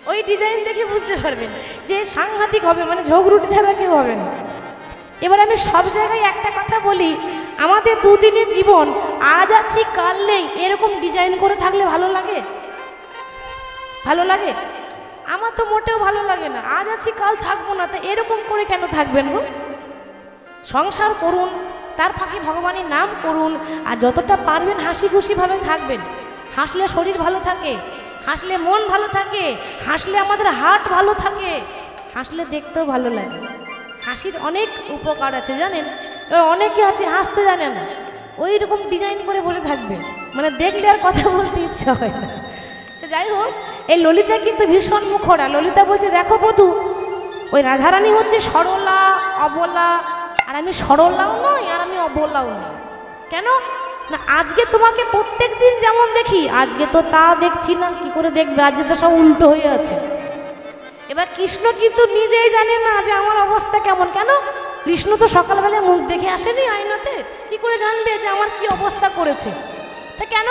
ওই ডিজাইন দেখে বুঝতে পারবেন যে সাংঘাতিক হবে, মানে ঝগড়ুটে ছাড়া কেউ হবে না। এবার আমি সব জায়গায় একটা কথা বলি, আমাদের দুদিনের জীবন, আজ আছি কাল নেই, এরকম ডিজাইন করে থাকলে ভালো লাগে? ভালো লাগে? আমার তো মোটেও ভালো লাগে না। আজ আছি কাল থাকবো না, তো এরকম করে কেন থাকবেন গো? সংসার করুন, তার ফাঁকে ভগবানের নাম করুন, আর যতটা পারবেন হাসি খুশিভাবে থাকবেন। হাসলে শরীর ভালো থাকে, হাসলে মন ভালো থাকে, হাসলে আমাদের হার্ট ভালো থাকে, হাসলে দেখতেও ভালো লাগে। হাসির অনেক উপকার আছে জানেন। এবার অনেকে আছে হাসতে জানে না, ওই রকম ডিজাইন করে বসে থাকবে, মানে দেখলে আর কথা বলতে ইচ্ছা হয় না। যাই হোক, এই ললিতা কিন্তু ভীষণ মুখরা। ললিতা বলছে, দেখো বধূ, ওই রাধারানী হচ্ছে সরলা অবলা, আর আমি সরলাও নই আর আমি অবলাও নই। কেন না, আজকে তোমাকে প্রত্যেক দিন যেমন দেখি, আজকে তো তা দেখছি না। কি করে দেখবে? আজকে তো সব উল্টো হয়ে আছে। এবার কৃষ্ণ কিন্তু নিজেই জানে না যে আমার অবস্থা কেমন। কেন? কৃষ্ণ তো সকালবেলা মুখ দেখে আসেনি আয়নাতে, কি করে জানবে যে আমার কি অবস্থা করেছে? তা কেন?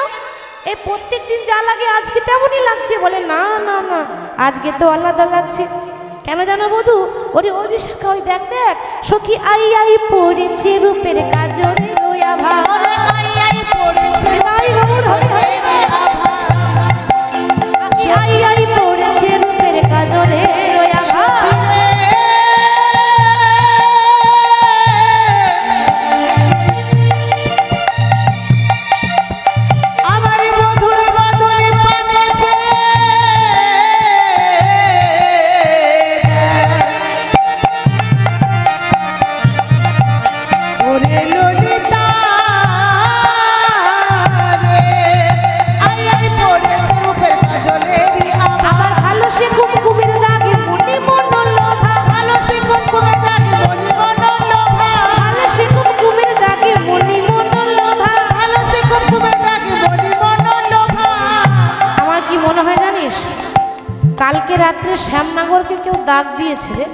এই প্রত্যেক দিন যা লাগে আজকে তেমনই লাগছে। বলে না না না, আজকে তো আলাদা লাগছে। কেন জানো বধূ? ওরে ওই বিশাখা, ওই দেখ দেখ, সখী আই আই পড়েছে রূপের কাজলে ওই আভা, আই আই পড়েছে আই আই পড়েছে রূপের কাজলে ওই আভা। কালকে রাত্রে শ্যামনগরকে কেউ দাগ দিয়েছে রে,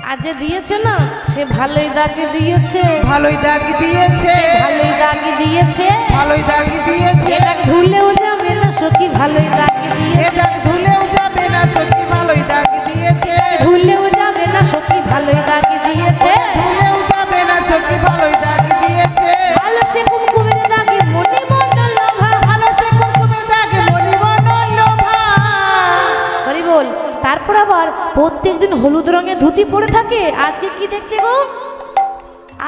আজ যে দিয়েছে না, সে ভালোই দাগে দিয়েছে, ভালোই দাগ দিয়েছে, ভালোই দাগে দিয়েছে, ভালোই দাগ দিয়েছে। এটা ধুলেও যাবে না সখী, ভালোই দাগে দিয়েছে, এটা ধুলেও যাবে না সত্যি, ভালোই দাগ দিয়েছে, ধুলেও যাবে না সখী, ভালোই দাগে দিয়েছে, ধুলেও যাবে না সত্যি, ভালোই দাগ দিয়েছে। ভালো সে কুমকুমের দাগে মনি মন্ডল লোভা, ভালো সে কুমকুমের দাগে মনি মন্ডল লোভা। হরি বল। তারপর আবার প্রত্যেকদিন হলুদ রঙের ধুতি পরে থাকে। আজকে কি দেখছে গো?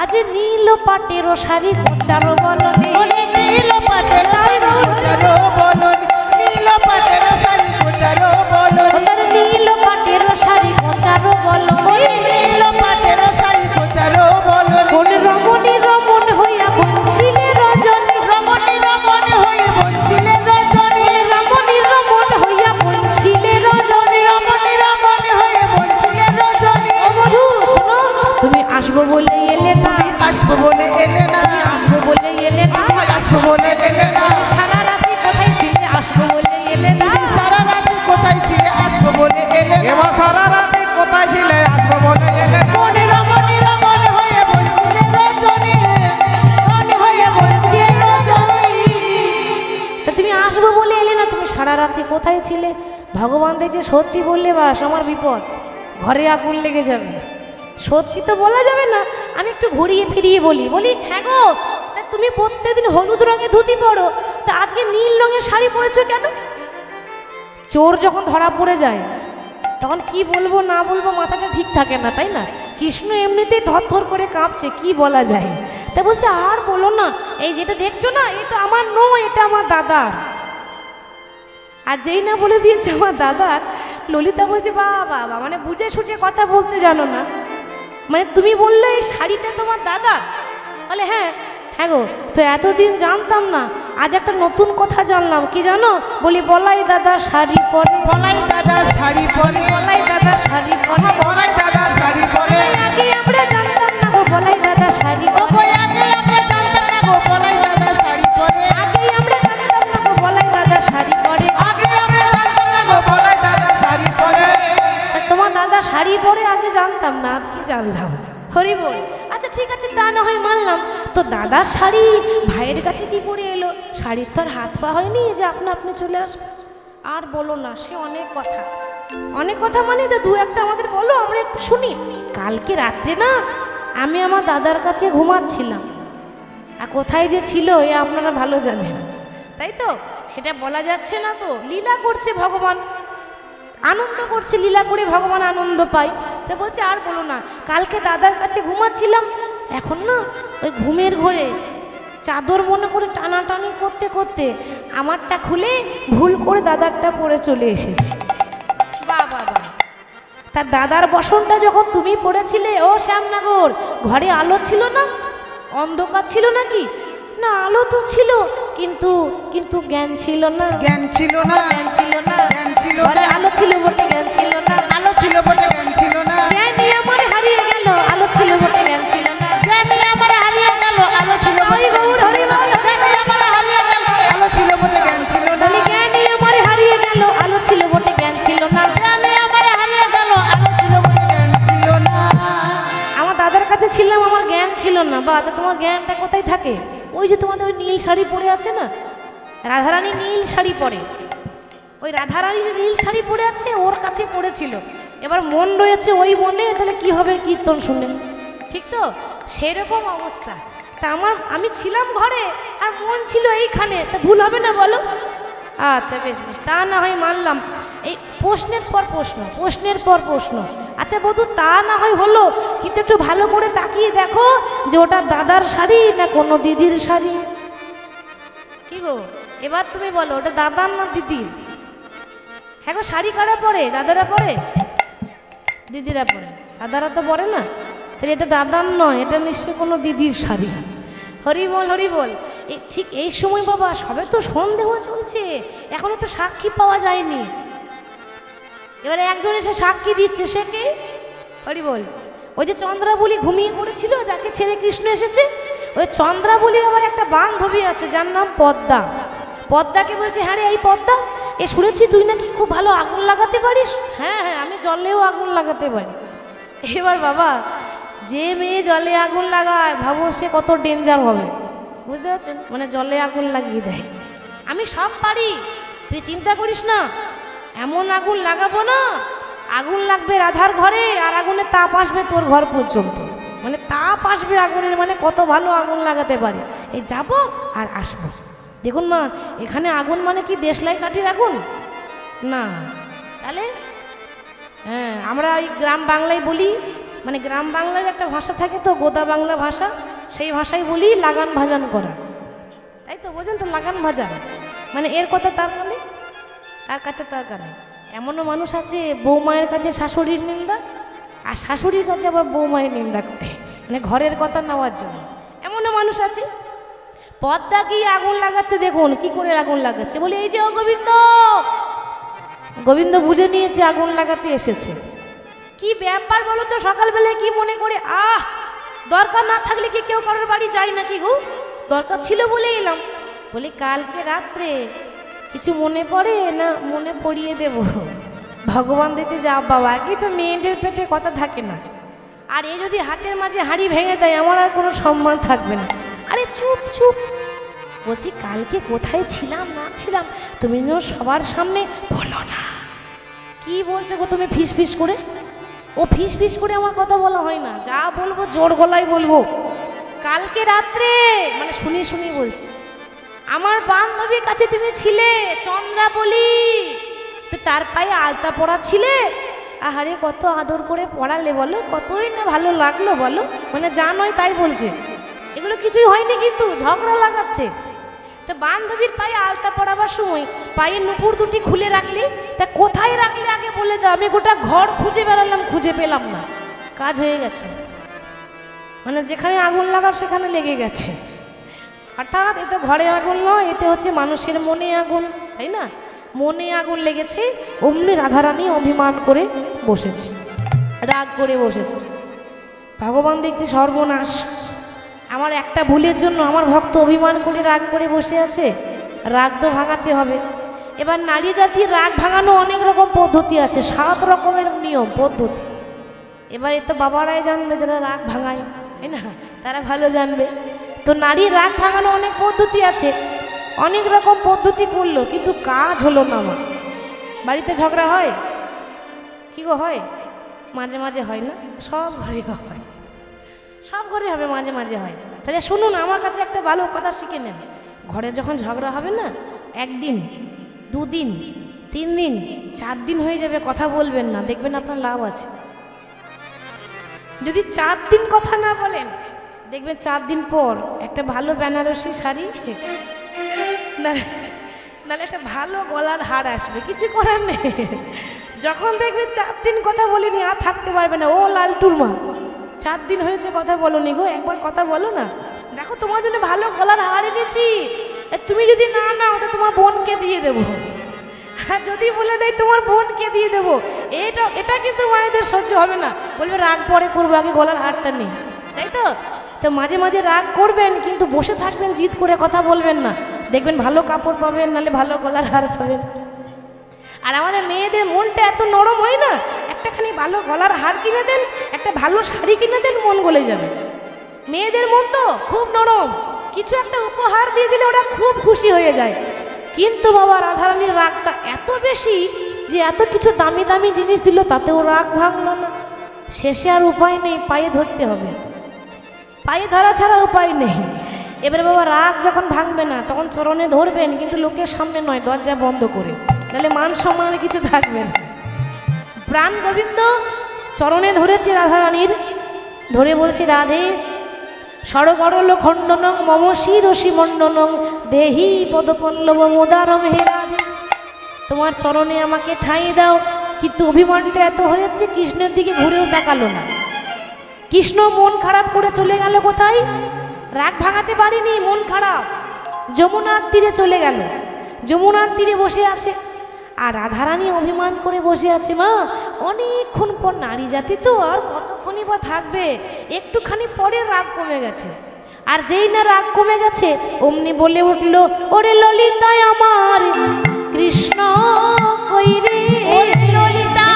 আজ নীল পাটের শাড়ি কোচারো বলনে, নীল পাটের শাড়ি কোচারো বলনে, নীল পাটের শাড়ি কোচারো বলনে, নীল পাটের শাড়ি কোচারো বলনে, নীল পাটের শাড়ি কোচারো বলনে। কোন রমণী রমণ হইয়া বঞ্চিলে রজনী, রমণী রমণ হয়ে বঞ্চিলে রজনী, রমণী রমণ হইয়া বঞ্চিলে রজনী, রমণী রমণ হয়ে বঞ্চিলে রজনী। ও বধূ শোনো, তুমি আসবো বলে এলে না, আসবো বলে এলে না, আসবো বলে এলে না, আসবো বলে এলে না। সারা রাতে কোথায় ছিলে? আসবো বলে এলে না, সারা রাতে কোথায় ছিলে? আসবো বলে এলে না। এবার সারা রাতে কোথায় ছিলে? আসবো বলে এলে না। মনে রমণী রমণ হয়ে বঞ্চিলে রজনী, মনে হয়ে বঞ্চিলে রজনী। তা তুমি আসবো বলে এলে না, তুমি সারা রাতে কোথায় ছিলে? ভগবান দেখছে সত্যি বললে বাস আমার বিপদ, ঘরে আগুন লেগে যাবে। সত্যি তো বলা যাবে না, আমি একটু ঘুরিয়ে ফিরিয়ে বলি হ্যাঁ গো, তা তুমি প্রত্যেকদিন হলুদ রঙের ধুতি পরো, তা আজকে নীল রঙের শাড়ি পরেছো কেন? চোর যখন ধরা পড়ে যায় তখন কি বলবো না বলবো মাথাটা ঠিক থাকে না, তাই না? কৃষ্ণ এমনিতেই থরথর করে কাঁপছে, কি বলা যায়। তা বলছে আর বলো না, এই যেটা দেখছো না এটা আমার নয়, এটা আমার দাদার। আর যেই না বলে দিয়েছে আমার দাদার, ললিতা বলছে বাবা বাবা, মানে বুঝে সুঝে কথা বলতে জানো না, মানে তুমি বললে এই শাড়িটা তোমার দাদার। বলে হ্যাঁ হ্যাঁ গো, তো এতদিন জানতাম না, আজ একটা নতুন কথা জানলাম। কি জানো? বলি বলাই দাদা শাড়ি পরে, বলাই দাদা শাড়ি পরে, বলাই দাদা শাড়ি পরে, বলাই দাদা শাড়ি পরে, আগে আমরা জানতাম না গো বলাই দাদা শাড়ি পরে, ওই আগে আমরা জানতাম না গো বলাই দাদা শাড়ি পরে, আগে আমরা জানতাম না গো বলাই দাদা শাড়ি পরে, আগে আমরা জানতাম না গো বলাই দাদা শাড়ি পরে। তা তোমার দাদা শাড়ি পরে আগে জানতাম না, আজকে জানলাম। হরি বল। আচ্ছা ঠিক আছে, তা না হয় মানলাম, তো দাদার শাড়ি ভাইয়ের কাছে কি করে এলো? শাড়ির তো আর হাত পা হয়নি যে আপনা আপনি চলে আসবে। আর বলো না, সে অনেক কথা, অনেক কথা, মানে তো দু একটা আমাদের বলো, আমরা একটু শুনি। কালকে রাত্রে না আমি আমার দাদার কাছে ঘুমাচ্ছিলাম, আর কোথায় যে ছিল এ আপনারা ভালো জানেন, তাই তো? সেটা বলা যাচ্ছে না, তো লীলা করছে ভগবান, আনন্দ করছে, লীলা করে ভগবান আনন্দ পায়। তো বলছে আর বলো না, কালকে দাদার কাছে ঘুমাচ্ছিলাম, এখন না ওই ঘুমের ঘরে চাদর মনে করে টানাটানি করতে করতে আমারটা খুলে ভুল করে দাদারটা পরে চলে এসেছি। বাহ বাহ বাহ। তার দাদার বসনটা যখন তুমি পড়েছিলে ও শ্যামনগর, ঘরে আলো ছিল না, অন্ধকার ছিল নাকি? না, আলো তো ছিল, কিন্তু কিন্তু জ্ঞান ছিল না, জ্ঞান ছিল না, জ্ঞান ছিল না, জ্ঞান ছিল ঘরে আলো ছিল বটে জ্ঞান ছিল না, আলো ছিল বলে জ্ঞান ছিল না, জ্ঞানই আমার হারিয়ে গেল, আলো ছিল বটে জ্ঞান ছিল না। জ্ঞানী আমার হারিয়ে গেল, আলো ছিল বলে হরি গৌর হরি বল। জ্ঞানী আমার হারিয়ে গেল, আলো ছিল বলে জ্ঞান ছিল না, বলি জ্ঞানই আমার হারিয়ে গেল, আলো ছিল বটে জ্ঞান ছিল না। জ্ঞানী আমার হারিয়ে গেল, আলো ছিল বলে জ্ঞান ছিল না। আমার দাদার কাছে ছিলাম, আমার জ্ঞান ছিল না। বা তা তোমার জ্ঞানটা কোথায় থাকে? ওই যে তোমাদের ওই নীল শাড়ি পরে আছে না, রাধারানী নীল শাড়ি পরে, ওই রাধারানী নীল শাড়ি পরে আছে, ওর কাছে পড়েছিল। এবার মন রয়েছে ওই মনে, তাহলে কি হবে কীর্তন শুনে, ঠিক তো? সেরকম অবস্থা। তা আমি ছিলাম ঘরে আর মন ছিল এইখানে, তা ভুল হবে না বলো? আচ্ছা বেশ বেশ, তা না হয় মানলাম। এই প্রশ্নের পর প্রশ্ন, প্রশ্নের পর প্রশ্ন। আচ্ছা বধু, তা না হয় হলো, কিন্তু একটু ভালো করে তাকিয়ে দেখো যে ওটা দাদার শাড়ি না কোনো দিদির শাড়ি। কি গো, এবার তুমি বলো ওটা দাদার না দিদির? হ্যাঁ গো, শাড়ি কারা পরে? দাদারা পরে, দিদিরা পরে, দাদারা তো পরে না। তাহলে এটা দাদার নয়, এটা নিশ্চয়ই কোনো দিদির শাড়ি। হরি বল হরি বল। ঠিক এই সময় বাবা সবে তো সন্দেহ চলছে, এখনো তো সাক্ষী পাওয়া যায়নি। এবারে একজন এসে সাক্ষী দিচ্ছে, সে কে? হরি বল। ওই যে চন্দ্রাবলী ঘুমিয়ে পড়েছিল, যাকে ছেড়ে কৃষ্ণ এসেছে, ওই চন্দ্রাবলীর আবার একটা বান্ধবী আছে যার নাম পদ্মা। পদ্মাকে বলছে, হ্যাঁ রে এই পদ্মা, এ শুনেছি তুই নাকি খুব ভালো আগুন লাগাতে পারিস। হ্যাঁ হ্যাঁ, আমি জলেও আগুন লাগাতে পারি। এবার বাবা, যে মেয়ে জলে আগুন লাগায় ভাবো সে কত ডেঞ্জার হবে, বুঝতে পারছেন? মানে জলে আগুন লাগিয়ে দেয়। আমি সব পারি, তুই চিন্তা করিস না, এমন আগুন লাগাবো না, আগুন লাগবে রাধার ঘরে, আর আগুনের তাপ আসবে তোর ঘর পর্যন্ত। মানে তাপ আসবে আগুনের, মানে কত ভালো আগুন লাগাতে পারি। এই যাব আর আসবো। দেখুন মা, এখানে আগুন মানে কি দেশলাই কাঠির আগুন না, তাহলে হ্যাঁ, আমরা ওই গ্রাম বাংলায় বলি, মানে গ্রাম বাংলার একটা ভাষা থাকে তো, গোদা বাংলা ভাষা, সেই ভাষায় বলি লাগান ভাজান করা, তাই তো? বোঝেন তো, লাগান ভাজান মানে এর কথা তার কানে, তার কাছে তার কানে। এমনও মানুষ আছে বৌমায়ের কাছে শাশুড়ির নিন্দা, আর শাশুড়ির কাছে আবার বৌমায়ের নিন্দা করে, মানে ঘরের কথা নেওয়ার জন্য। এমনও মানুষ আছে। পদ্মা কি আগুন লাগাচ্ছে, দেখুন কি করে আগুন লাগাচ্ছে। বলি এই যে ও গোবিন্দ, গোবিন্দ বুঝে নিয়েছে আগুন লাগাতে এসেছে। কি ব্যাপার বলো তো, সকালবেলায় কি মনে করে? দরকার না থাকলে কি কেউ কারোর বাড়ি যায় নাকি গো? দরকার ছিল বলে এলাম। বলি কালকে রাত্রে কিছু মনে পড়ে না? মনে পড়িয়ে দেব। ভগবান দিতে যা বাবা, কি তো মেয়েদের পেটে কথা থাকে না। আর এ যদি হাটের মাঝে হাঁড়ি ভেঙে দেয়, আমার আর কোনো সম্মান থাকবে না। আরে চুপ চুপ, বলছি কালকে কোথায় ছিলাম না ছিলাম তুমি সবার সামনে বলো না। কি বলছো গো তুমি ফিস ফিস করে? ও ফিস ফিস করে আমার কথা বলা হয় না, যা বলবো জোর গলায় বলবো। কালকে রাত্রে, মানে শুনি শুনি বলছি, আমার বান্ধবীর কাছে তুমি ছিলে, চন্দ্রাবলী। তো তার পায়ে আলতা পরা ছিলে, আহারে কত আদর করে পড়ালে বলো, কতই না ভালো লাগলো বলো, মানে যা নয় তাই বলছে। এগুলো কিছুই হয়নি, কিন্তু ঝগড়া লাগাচ্ছে। তো বান্ধবীর পায়ে আলতা পরাবার সময় পায়ে নুপুর দুটি খুলে রাখলি, তা কোথায় রাখলে আগে বলে দাও, আমি গোটা ঘর খুঁজে বেড়ালাম, খুঁজে পেলাম না। কাজ হয়ে গেছে, মানে যেখানে আগুন লাগার সেখানে লেগে গেছে। অর্থাৎ এ তো ঘরে আগুন নয়, এটা হচ্ছে মানুষের মনে আগুন, তাই না? মনে আগুন লেগেছে, অমনি রাধারানী অভিমান করে বসেছে, রাগ করে বসেছে। ভগবান দেখছি সর্বনাশ, আমার একটা ভুলের জন্য আমার ভক্ত অভিমান করে রাগ করে বসে আছে, রাগ তো ভাঙাতে হবে। এবার নারী জাতির রাগ ভাঙানো অনেক রকম পদ্ধতি আছে, 7 রকমের নিয়ম পদ্ধতি। এবার এ তো বাবারাই জানবে যারা রাগ ভাঙায়, তাই না? তারা ভালো জানবে। তো নারীর রাগ ভাঙানো অনেক পদ্ধতি আছে, অনেক রকম পদ্ধতি করলো, কিন্তু কাজ হলো না। আমার বাড়িতে ঝগড়া হয় কি গো? হয়, মাঝে মাঝে হয় না? সব ঘরে হয়, সব ঘরে হবে, মাঝে মাঝে হয়। তাহলে শুনুন, আমার কাছে একটা ভালো কথা শিখে নেন। ঘরে যখন ঝগড়া হবে না, 1 দিন 2 দিন 3 দিন 4 দিন হয়ে যাবে, কথা বলবেন না, দেখবেন আপনার লাভ আছে। যদি 4 দিন কথা না বলেন, দেখবেন 4 দিন পর একটা ভালো বেনারসি শাড়ি, নাহলে একটা ভালো গলার হার আসবে, কিছু করার নেই। যখন দেখবে 4 দিন কথা বলিনি, আর থাকতে পারবে না। ও লালটুর মা, 4 দিন হয়েছে কথা বলোনি গো, একবার কথা বলো না। দেখো তোমার জন্য ভালো গলার হার এনেছি, তুমি যদি না নাও তো তোমার বোনকে দিয়ে দেবো। আর যদি বলে দেয় তোমার বোনকে দিয়ে দেবো, এটা কিন্তু মায়েদের সহ্য হবে না, বলবে রাগ পরে করবো, আগে গলার হারটা নেই, তাই তো? তো মাঝে মাঝে রাগ করবেন, কিন্তু বসে থাকবেন, জিদ করে কথা বলবেন না, দেখবেন ভালো কাপড় পাবেন, নাহলে ভালো গলার হার পাবেন। আর আমাদের মেয়েদের মনটা এত নরম হয় না, একটাখানি ভালো গলার হার কিনে দেন, একটা ভালো শাড়ি কিনে দেন, মন গলে যাবে। মেয়েদের মন তো খুব নরম, কিছু একটা উপহার দিয়ে দিলে ওরা খুব খুশি হয়ে যায়। কিন্তু বাবা রাধারানীর রাগটা এত বেশি যে এত কিছু দামি দামি জিনিস দিল, তাতেও রাগ ভাঙলো না। শেষে আর উপায় নেই, পায়ে ধরতে হবে, পায়ে ধরা ছাড়া উপায় নেই। এবারে বাবা রাগ যখন ভাঙবে না, তখন চরণে ধরবেন, কিন্তু লোকের সামনে নয়, দরজা বন্ধ করে, তাহলে মান সম্মানের কিছু থাকবে না। প্রাণ গোবিন্দ চরণে ধরেছে রাধারানীর, ধরে বলছে, রাধে সরগরল খণ্ডনং মম শিরসি মণ্ডনং দেহি পদপল্লব মোদারম, হে রাধে তোমার চরণে আমাকে ঠাঁই দাও। কিন্তু অভিমানটা এত হয়েছে, কৃষ্ণের দিকে ঘুরেও তাকালো না। কৃষ্ণ মন খারাপ করে চলে গেল কোথায়? রাগ ভাঙাতে পারিনি, মন খারাপ, যমুনার তীরে চলে গেল। যমুনার তীরে বসে আছে, আর রাধারানী অভিমান করে বসে আছে। মা, অনেকক্ষণ পর, নারী জাতি তো আর কতক্ষণই বা থাকবে, একটুখানি পরে রাগ কমে গেছে। আর যেই না রাগ কমে গেছে, অমনি বলে উঠল, ওরে ললিতায় আমার কৃষ্ণ কই রে, ললিতা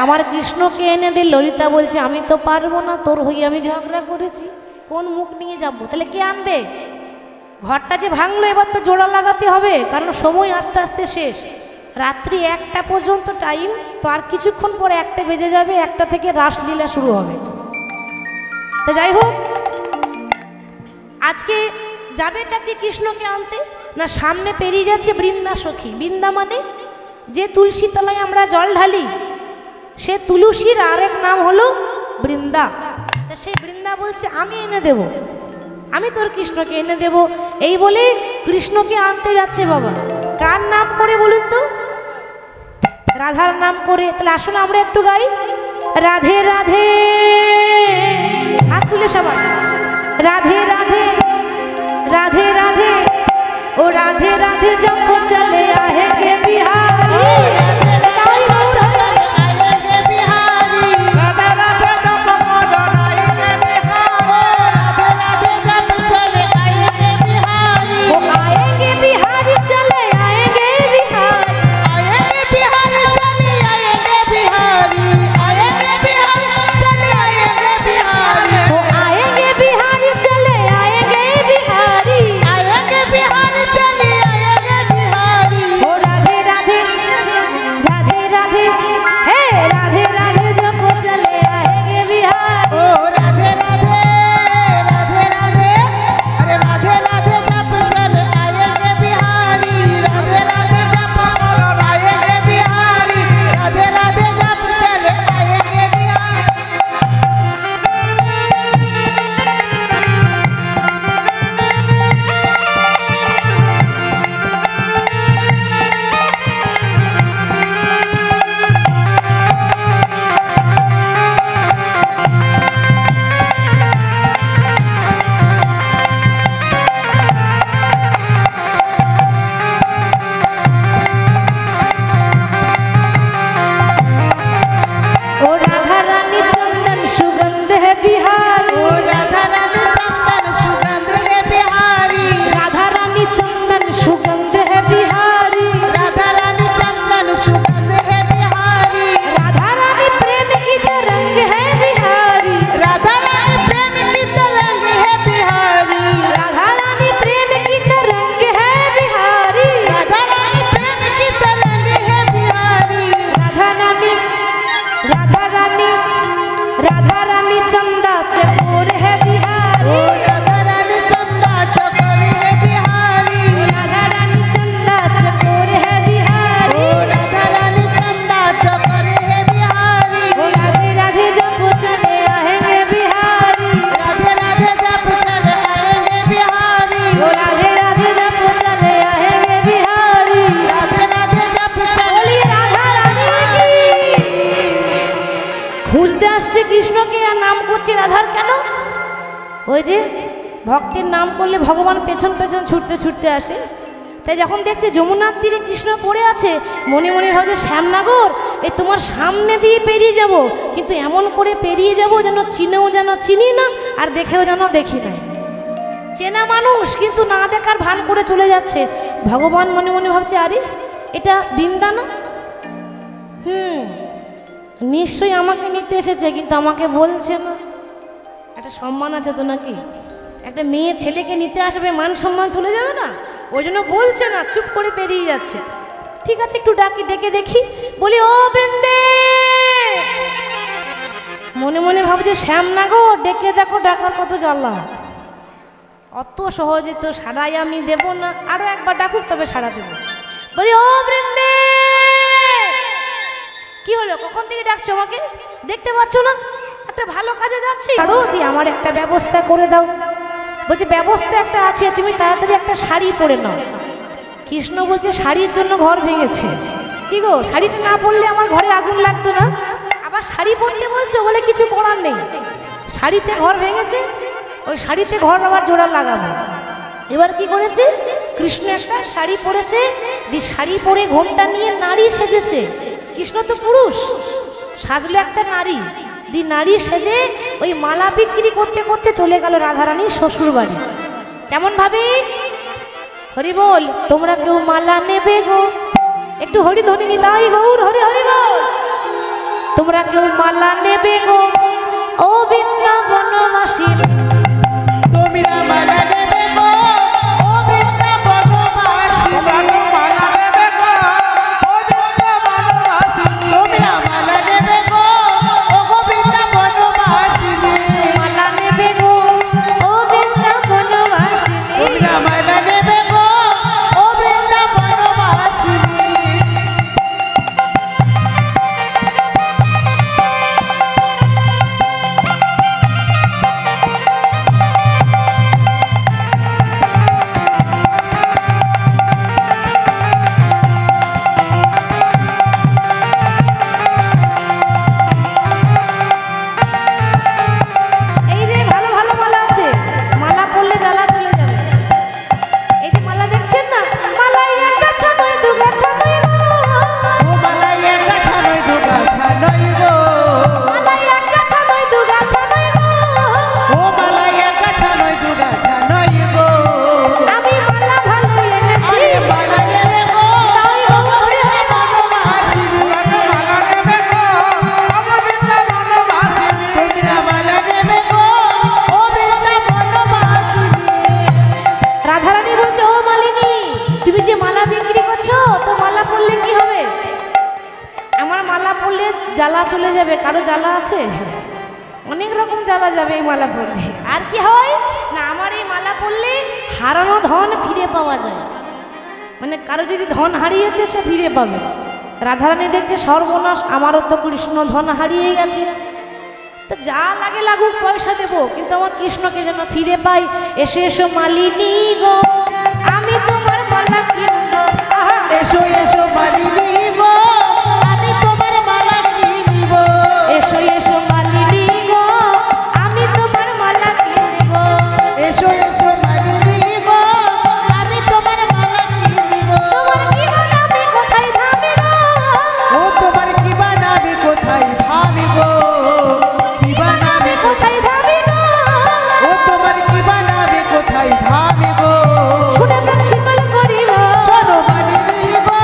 আমার কৃষ্ণকে এনে দে। ললিতা বলছে, আমি তো পারবো না, তোর হয়ে আমি ঝগড়া করেছি, কোন মুখ নিয়ে যাবো? তাহলে কে আনবে? ঘরটা যে ভাঙলো, এবার তো জোড়া লাগাতে হবে, কারণ সময় আস্তে আস্তে শেষ। রাত্রি 1টা পর্যন্ত টাইম, তো আর কিছুক্ষণ পরে 1টে বেজে যাবে, 1টা থেকে রাসলীলা শুরু হবে। তো যাই হোক, আজকে যাবেটা কি কৃষ্ণকে আনতে না? সামনে পেরিয়ে যাচ্ছে বৃন্দা সখী। বৃন্দা মানে যে তুলসী তলায় আমরা জল ঢালি, সে তুলসীর আরেক নাম হলো বৃন্দা। তা সেই বৃন্দা বলছে, আমি এনে দেব, আমি তোর কৃষ্ণকে এনে দেব। এই বলে কৃষ্ণকে আনতে যাচ্ছে। বাবা কার নাম করে বলুন তো? রাধার নাম করে। তাহলে আসলে আমরা একটু গাই, রাধে রাধে, হাত তুলে সবাই, রাধে রাধে রাধে রাধে, ও রাধে রাধে জপ চলে আহে গে বিহারি, बिहारी কৃষ্ণকে আর নাম করছে রাধার কেন? ওই যে ভক্তের নাম করলে ভগবান পেছন পেছন ছুটতে ছুটতে আসে। তাই যখন দেখছে যমুনার তীরে কৃষ্ণ পড়ে আছে, মনে মনে ভাবছে শ্যামনগর এই তোমার সামনে দিয়ে পেরিয়ে যাব, কিন্তু এমন করে পেরিয়ে যাব যেন চিনেও যেন চিনি না আর দেখেও যেন দেখি না। চেনা মানুষ কিন্তু না দেখার ভান করে চলে যাচ্ছে। ভগবান মনে মনে ভাবছে আরে এটা বৃন্দা না, নিশ্চয়ই আমাকে নিতে এসেছে, কিন্তু আমাকে বলছে না। একটা সম্মান আছে তো নাকি? একটা মেয়ে ছেলেকে নিতে আসবে, মান সম্মান চলে যাবে না? ওই জন্য বলছে না, চুপ করে পেরিয়ে যাচ্ছে। ঠিক আছে, একটু ডাকি, ডেকে দেখি, বলি ও বৃন্দে। মনে মনে ভাবছে শ্যামনগর, ডেকে দেখো, ডাকার কত জ্বালা। অত সহজে তো সারাই আমি দেব না, আরো একবার ডাকুক তবে সারা দেব। বলি ও বৃন্দে। কি হলো, কখন থেকে ডাকছো আমাকে? দেখতে পাচ্ছ না একটা ভালো কাজে যাচ্ছি, আরো দি আমার একটা ব্যবস্থা করে দাও। বলছে ব্যবস্থা একটা আছে, তুমি তাড়াতাড়ি একটা শাড়ি পরে নাও। কৃষ্ণ বলছে শাড়ির জন্য ঘর ভেঙেছে। কি গো, শাড়িটা না পরলে আমার ঘরে আগুন লাগতো না? আবার শাড়ি পরতে বলছো, বলে কিছু করার নেই, শাড়িতে ঘর ভেঙেছে, ওই শাড়িতে ঘর আবার জোড়া লাগাবো। এবার কি করেছে, কৃষ্ণ একটা শাড়ি পরেছে, দি শাড়ি পরে ঘোমটা নিয়ে নারী সেজেছে। কৃষ্ণ তো পুরুষ, সাজলো একটা নারী, দি নারী সেজে ওই মালা বিক্রি করতে করতে চলে গেল রাধারানীর শ্বশুর বাড়ি। কেমন ভাবে, হরি বল, তোমরা কেউ মালা নেবে গো, একটু হরি ধ্বনি নিতাই গৌর হরি হরি বল। তোমরা কেউ মালা নেবে গো ও বৃন্দাবনবাসী, তোমরা মালা নেবে গো ও বৃন্দাবনবাসী, তোমরা মালা নেবে গো ও বৃন্দাবনবাসী, তোমরা মালা নেবে গো ও বৃন্দাবনবাসী, মালা নেবে গো ও বৃন্দাবনবাসী, তোমরা মালা নেবে গো ও বৃন্দাবনবাসী। এই যে ভালো ভালো মালা আছে, মালা পরলে জ্বালা চলে যাবে। এই যে মালা দেখছেন না, মালা এক গাছা নয় দু গাছা নয় গো, ও মালা এক গাছা নয় দু গাছা নয় গো, মালা এক গাছা নয় দু গাছা নয় গো, ও মালা এক গাছা নয় দু গাছা নয় গো, আমি মালা ভালো এনেছি, মালা নেবে গো তাই ও গো হরি হরি বল। বৃন্দাবনবাসী, তোমরা মালা নেবে গো ও বৃন্দাবনবাসী, তোমরা মালা নেবে গো ও বৃন্দাবনবাসী। রাধারানী বলছে ও মালিনী, তুমি যে মালা বিক্রি করছো, তো মালা পরলে কি হবে? আমার মালা পরলে জ্বালা চলে যাবে। কারো জ্বালা আছে? অনেক রকম জ্বালা যাবে এই মালা পরলে। আর কি হয় না, আমার এই মালা পরলে হারানো ধন ফিরে পাওয়া যায়। মানে কারো যদি ধন হারিয়েছে সে ফিরে পাবে। রাধারানী দেখছে সর্বনাশ, আমারও তো কৃষ্ণ ধন হারিয়ে গেছে, তো যা লাগে লাগুক পয়সা দেবো, কিন্তু আমার কৃষ্ণকে যেন ফিরে পাই। এসো এসো মালিনী গো, আমি তোমার মালা কিনবো। আহা, এসো এসো মালিনী গো, আমি তোমার মালা কিনিব। এসো এসো মালিনী গো, আমি তোমার মালা কিনবো। এসো এসো মালিনী গো, আমি তোমার মালা কিনিব। তোমার কি বানাবে কোথায় ধামে গো? ও তোমার কি বানাবে কোথায় ধামি গো, কি বানাবে কোথায় ধামে গো? ও তোমার কি বানাবে কোথায় ধামি গো। শুনে প্রাণ শীতল করিল। শোনো মালিনী গো,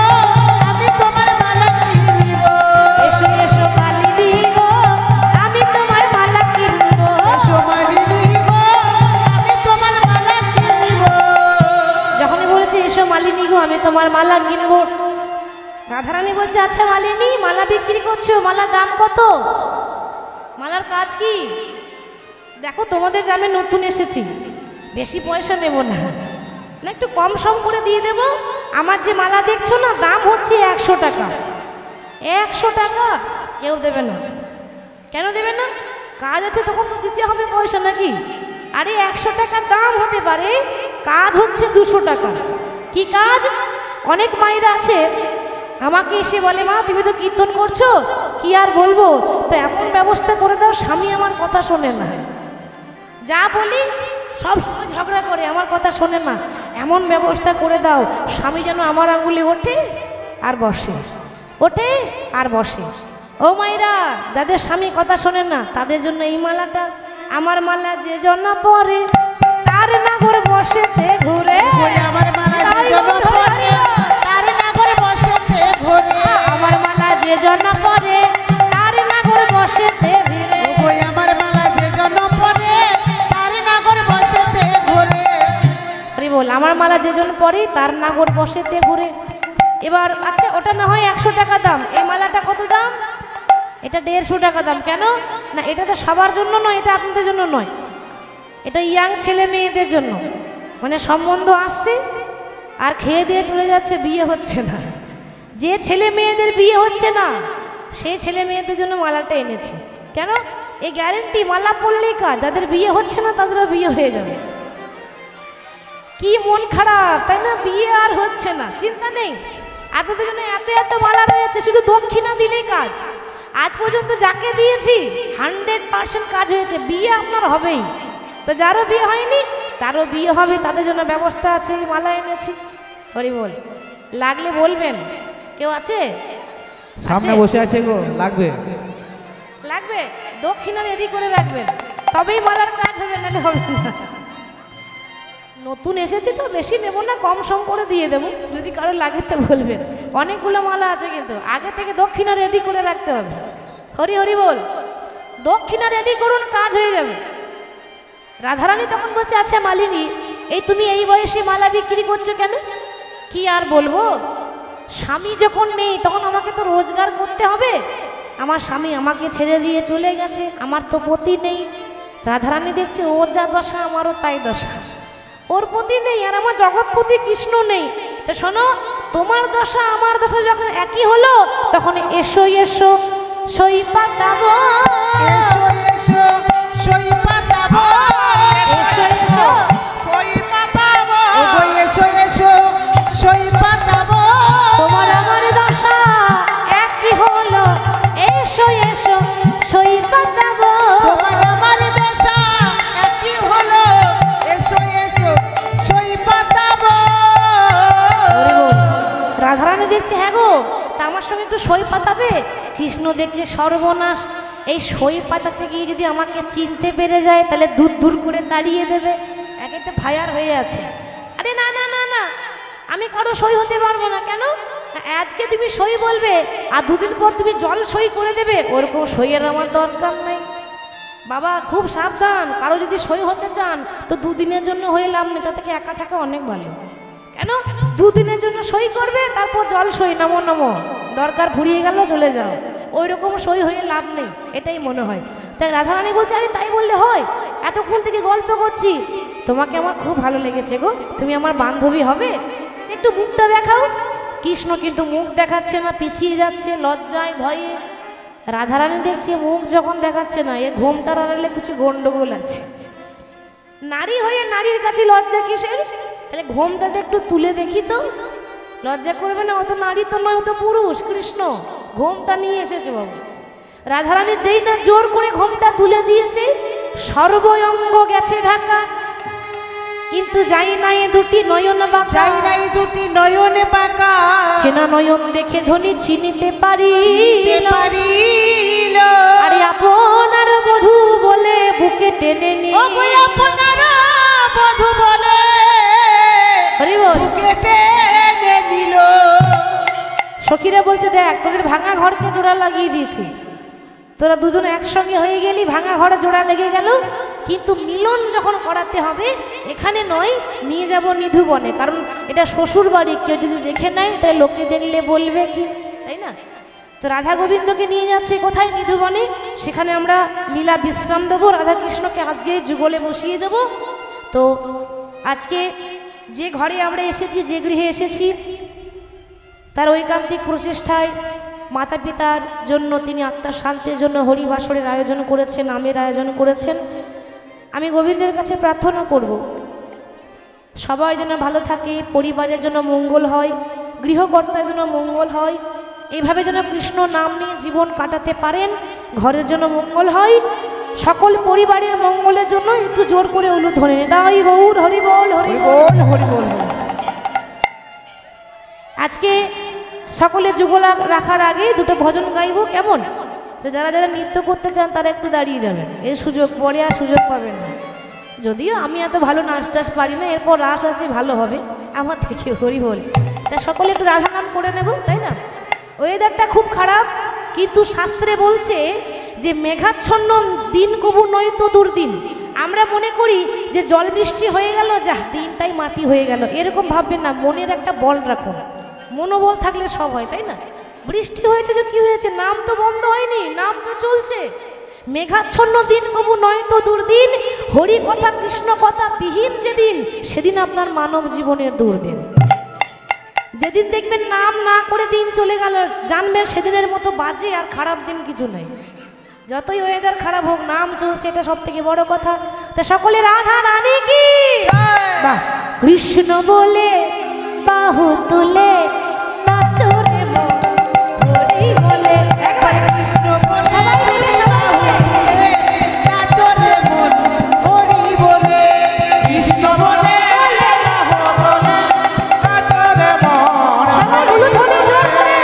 আমি তোমার মালা কিনিব। এসো এসো মালিনী গো, আমি তোমার মালা কিনবো। এসো মালিনী গো, আমি তোমার মালা কিনিব। যখনই বলেছে এসো মালিনী গো, আমি তোমার মালা কিনবো, রাধারানী বলছে আচ্ছা মালিনী, মালা বিক্রি করছো, মালার দাম কত? মালার কাজ কি? দেখো তোমাদের গ্রামে নতুন এসেছি, বেশি পয়সা নেব না, না একটু কম সম করে দিয়ে দেব। আমার যে মালা দেখছো না, দাম হচ্ছে 100 টাকা। 100 টাকা কেউ দেবে না। কেন দেবে না? কাজ আছে তখন তো দিতে হবে পয়সা নাকি? আরে 100 টাকার দাম হতে পারে, কাজ হচ্ছে 200 টাকা। কি কাজ? অনেক মায়েরা আছে আমাকে এসে বলে মা তুমি তো কীর্তন করছো, কি আর বলবো, তো এমন ব্যবস্থা করে দাও স্বামী আমার কথা শোনে না। যা বলি সব সময় ঝগড়া করে, আমার কথা শোনে না, এমন ব্যবস্থা করে দাও স্বামী যেন আমার আঙুলে ওঠে আর বসে, ওঠে আর বসে। ও মাইরা, যাদের স্বামী কথা শোনে না তাদের জন্য এই মালাটা, আমার মালা যে জন পরে তার নাগর বসেতে ঘুরে, আমার মালা যে জন পরে তার নাগর বসেতে ঘুরে, আমার মালা যে জন পরে তার নাগর বসেতে ঘুরে, ওই আমার মালা যে জন পরে তার নাগর বসেতে ঘুরে। আরে বল, আমার মালা যে জন পরে তার নাগর বসেতে ঘুরে। এবার আচ্ছা ওটা না হয় 100 টাকা দাম, এই মালাটা কত দাম? এটা 150 টাকা দাম। কেন না, এটা তো সবার জন্য নয়, এটা আপনাদের জন্য নয়, এটা ইয়াং ছেলে মেয়েদের জন্য। মানে সম্বন্ধ আসছে আর খেয়ে দিয়ে চলে যাচ্ছে, বিয়ে হচ্ছে না। যে ছেলে মেয়েদের বিয়ে হচ্ছে না সেই ছেলে মেয়েদের জন্য মালাটা এনেছি। কেন? এই গ্যারেন্টি মালা পরলেই কাজ, যাদের বিয়ে হচ্ছে না তাদেরও বিয়ে হয়ে যাবে। কি মন খারাপ তাই না, বিয়ে আর হচ্ছে না, চিন্তা নেই, আপনাদের জন্য এত এত মালা রয়েছে, শুধু দক্ষিণা দিলেই কাজ। আজ পর্যন্ত যাকে দিয়েছি 100% কাজ হয়েছে, বিয়ে আপনার হবেই। তো যারও বিয়ে হয়নি তারও বিয়ে হবে, তাদের জন্য ব্যবস্থা আছে, মালা এনেছি। হরি বল, লাগলে বলবেন। কেউ আছে? সামনে আছে? বসে আছে গো, লাগবে। লাগবে, দক্ষিণা রেডি করে রাখবেন, তবেই মালার কাজ হবে, নাহলে হবে না। নতুন এসেছি তো বেশি নেব না, কম সম করে দিয়ে দেবো, যদি কারো লাগে তো বলবেন। অনেকগুলো মালা আছে কিন্তু আগে থেকে দক্ষিণা রেডি করে রাখতে হবে। হরি হরি বল, দক্ষিণা রেডি করুন, কাজ হয়ে যাবে। রাধারানী তখন বলছে আচ্ছা মালিনী, এই তুমি এই বয়সে মালা বিক্রি করছো কেন? কি আর বলবো, স্বামী যখন নেই তখন আমাকে তো রোজগার করতে হবে। আমার স্বামী আমাকে ছেড়ে দিয়ে চলে গেছে, আমার তো পতি নেই। রাধারানী দেখছে ওর যা দশা আমারও তাই দশা, ওর পতি নেই আর আমার জগৎপতি কৃষ্ণ নেই। তো শোনো, তোমার দশা আমার দশা যখন একই হলো তখন এসো এসো সই পাতাবো, এসো এসো সই পাতাবো, এসো এসো ওই পাতাবো, ওগো এসো এসো সই পাতাবো, তোমার আমার দশা একই হলো, এসো এসো সই পাতাবো। তোমার আমার দশা একই হলো, এসো এসো সই পাতাবো। রাধারানী দেখছে হ্যাঁ গো, তা আমার সঙ্গে একটু সই পাতাবে। কৃষ্ণ দেখছে সর্বনাশ, এই সই পাতাতে গিয়ে যদি আমাকে চিনতে পেরে যায় তাহলে দূর দূর করে তাড়িয়ে দেবে, একে তো ফায়ার হয়ে আছে। আরে না না না না, আমি কারো সই হতে পারবো না। কেন? আজকে তুমি সই বলবে আর দুদিন পর তুমি জল সই করে দেবে, ওরকম সইয়ের আমার দরকার নাই। বাবা খুব সাবধান, কারো যদি সই হতে চান তো দুদিনের জন্য হয়ে লাভ নেই, তা থেকে একা থাকা অনেক ভালো। কেন? দুদিনের জন্য সই করবে, তারপর জল সই, নমো নমো, দরকার ফুরিয়ে গেল চলে যাও, ওই রকম সই হয়ে লাভ নেই, এটাই মনে হয়। তাই রাধারানী বলছে আরে তাই বললে হয়, এতক্ষণ থেকে গল্প করছি, তোমাকে আমার খুব ভালো লেগেছে গো, তুমি আমার বান্ধবী হবে, একটু মুখটা দেখাও। কৃষ্ণ কিন্তু মুখ দেখাচ্ছে না, পিছিয়ে যাচ্ছে লজ্জায় ভয়ে। রাধারানী দেখছে মুখ যখন দেখাচ্ছে না, এ ঘোমটার আড়ালে কিছু গন্ডগোল আছে। নারী হয়ে নারীর কাছে লজ্জা কিসের? তাহলে ঘোমটাটা একটু তুলে দেখি তো। লজ্জা করবে না, অত নারী তো নয়, অত পুরুষ। কৃষ্ণ ঘোমটা নিয়ে এসেছে বাবু। রাধারানী যেই না জোর করে ঘোমটা তুলে দিয়েছে, সর্বঙ্গ গেছে ঢাকা, কিন্তু যাই না এ দুটি নয়ন বাঁকা, যাই নাই দুটি নয়নে বাঁকা, চেনা নয়ন দেখে ধনী চিনিতে পারি পারিল। আরে আপনার বধূ বলে বুকে টেনে নিয়ে, ওগো আপনার বধূ বলে হরি বল। বুকে টেনে নিল। সখীরা বলছে দেখ তোদের ভাঙা ঘরকে জোড়া লাগিয়ে দিয়েছি, তোরা দুজন একসঙ্গে হয়ে গেলি, ভাঙা ঘরে জোড়া লেগে গেল, কিন্তু মিলন যখন করাতে হবে এখানে নয়, নিয়ে যাব নিধুবনে, কারণ এটা শ্বশুর বাড়ি, কেউ যদি দেখে নেয় তাই লোকে দেখলে বলবে কি, তাই না? তো রাধা গোবিন্দকে নিয়ে যাচ্ছে কোথায়? নিধুবনে। সেখানে আমরা লীলা বিশ্রাম দেবো, রাধাকৃষ্ণকে আজকে যুগলে বসিয়ে দেব। তো আজকে যে ঘরে আমরা এসেছি, যে গৃহে এসেছি, তার ঐকান্তিক প্রচেষ্টায় মাতা পিতার জন্য তিনি আত্মার শান্তির জন্য হরিবাসরের আয়োজন করেছেন, নামের আয়োজন করেছেন। আমি গোবিন্দের কাছে প্রার্থনা করব সবাই যেন ভালো থাকে, পরিবারের জন্য মঙ্গল হয়, গৃহকর্তার যেন মঙ্গল হয়, এইভাবে যেন কৃষ্ণ নাম নিয়ে জীবন কাটাতে পারেন, ঘরের জন্য মঙ্গল হয়, সকল পরিবারের মঙ্গলের জন্য একটু জোর করে উলুধ্বনি দাই গৌর হরি বল হরি বল হরি বল। আজকে সকলে যুগল রাখার আগে দুটো ভজন গাইবো, কেমন? তো যারা যারা নৃত্য করতে চান তারা একটু দাঁড়িয়ে যাবেন, এই সুযোগ পরে আর সুযোগ পাবেন না। যদিও আমি এত ভালো নাচ টাচ পারি না, এরপর রাস আছে ভালো হবে আমার থেকে, হরি বল। তা সকলে একটু রাধা নাম করে নেব, তাই না? ওয়েদারটা খুব খারাপ, কিন্তু শাস্ত্রে বলছে যে মেঘাচ্ছন্ন দিন কবু নয় তো দুর্দিন। আমরা মনে করি যে জল বৃষ্টি হয়ে গেল, যা দিনটাই মাটি হয়ে গেল, এরকম ভাববেন না। মনের একটা বল রাখুন, মনোবল থাকলে সব হয়, তাই না? বৃষ্টি হয়েছে তো কি হয়েছে, নাম তো বন্ধ হয়নি, নাম তো চলছে। মেঘাচ্ছন্ন দিন কবু নয় তো দুর্দিন, হরি কথা কৃষ্ণ কথা বিহীন যেদিন, সেদিন আপনার মানব জীবনের দুর্দিন। যেদিন দেখবেন নাম না করে দিন চলে গেল, জানবেন সেদিনের মতো বাজে আর খারাপ দিন কিছু নেই। যতই ওয়েদার খারাপ হোক, নাম চলছে, এটা সব থেকে বড় কথা। তা সকলে রাধা রানী কি বাহ, কৃষ্ণ বলে বাহু তুলে নাচো রে মন, হরি বলে একবার কৃষ্ণ বলে, সবাই মিলে সবাই মিলে নাচো রে মন হরি বলে, কৃষ্ণ বলে বাহু তোলে নাচো রে মন, সবাই উলুধ্বনি জোর করে।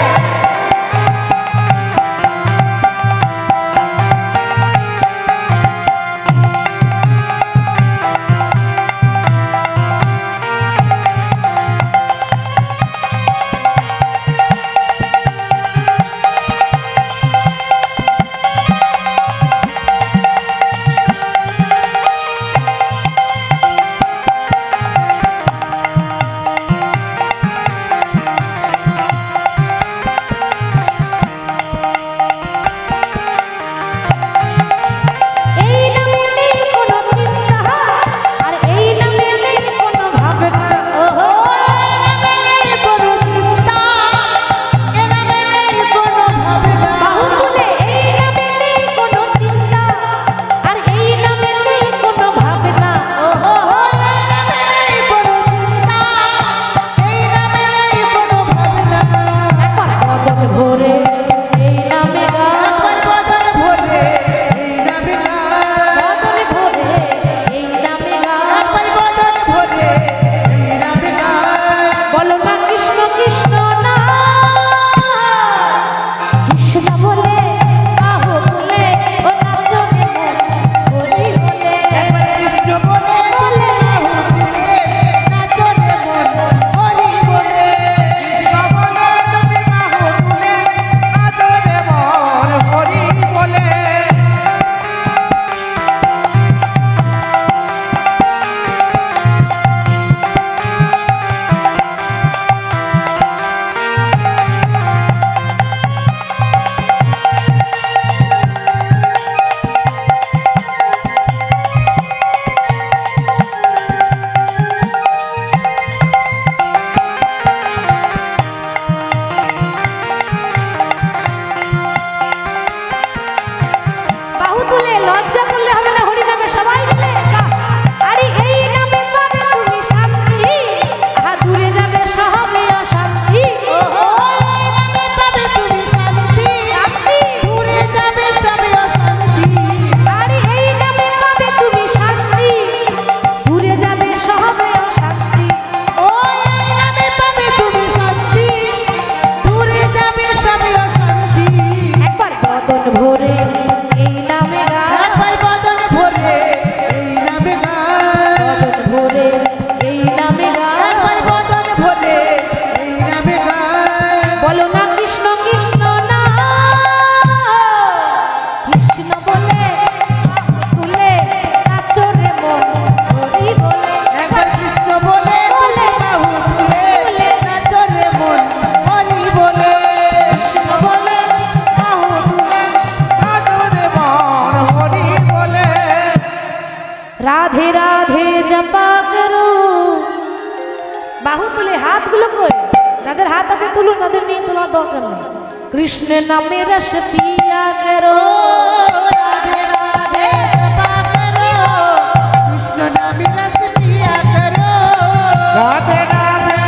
राधे राधे जपा करो बाहु तुले हाथ गुलो कोई ताদের हाथ আছে তুলুন তাদের নিয়ে তোলার দরকার নেই कृष्ण नामे रस पिया करो राधे राधे जपा करो कृष्ण नामे रस पिया करो राधे राधे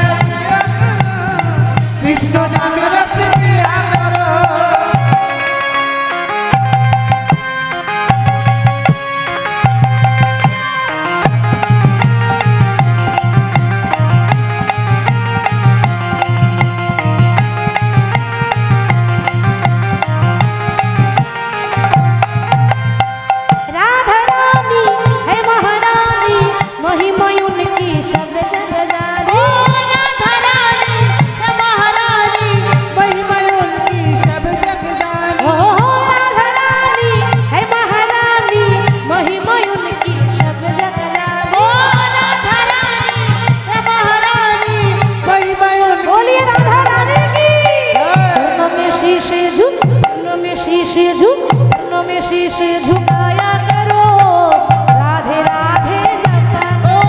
शीश झुकाया करो, राधे राधे जपा ओ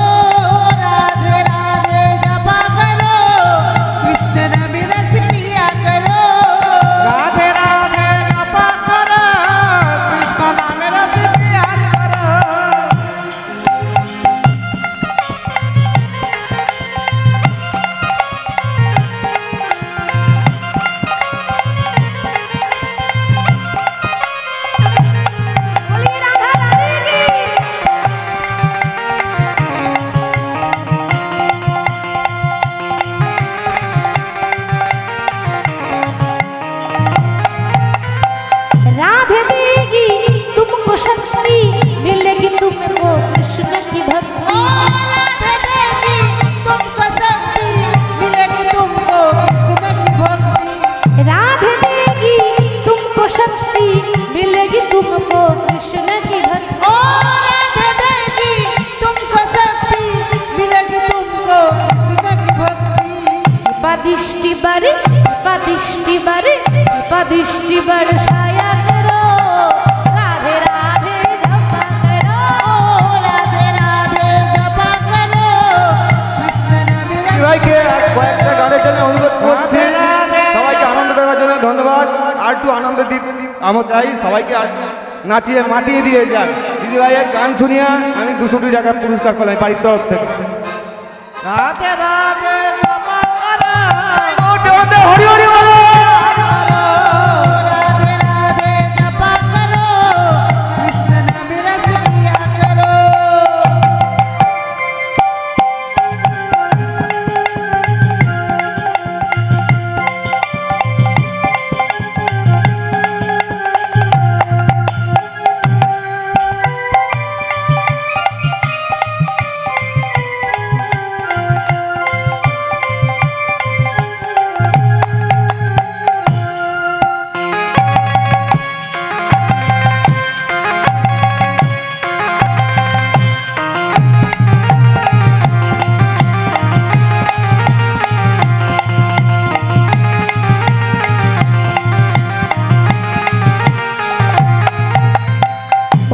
राधे राधे जपा करो, कृष्ण नाम रस पिया करो। राधे राधे जपा करो, कृष्ण नाम रस पिया करो। बोलिए राधा रानी की। राधे देगी तुमको शक्ति, मिलेगी तुमको कृष्ण की भक्ति। राधे देगी तुमको शक्ति, मिलेगी तुमको कृष्ण की भक्ति। राधे देगी तुमको शक्ति, मिलेगी तुमको कृष्ण की भक्ति। ओ राधे देगी तुमको शक्ति, मिलेगी तुमको कृष्ण की भक्ति। पदिष्टि बर पदिष्टि बर पदिष्टि बरसाया करो, राधे राधे जपा करो, राधे राधे जपा करो, कृष्ण नाम रस সবাইকে আর কয়েকটা গানের জন্য অনুরোধ করছি। রাধে রাধে। সবাইকে আনন্দ দেওয়ার জন্য ধন্যবাদ। আর একটু আনন্দ দিতে আমরা চাই, সবাইকে নাচিয়ে মাতিয়ে দিয়ে যান। দিদি ভাইয়ের গান শুনিয়া আমি 200 টাকা পুরস্কার পেলাম বাড়ির তরফ থেকে। রাধে রাধে জপা করো, হরি হরি বলো। राधे राधे जपा करो, कृष्ण नाम रस पिया करो।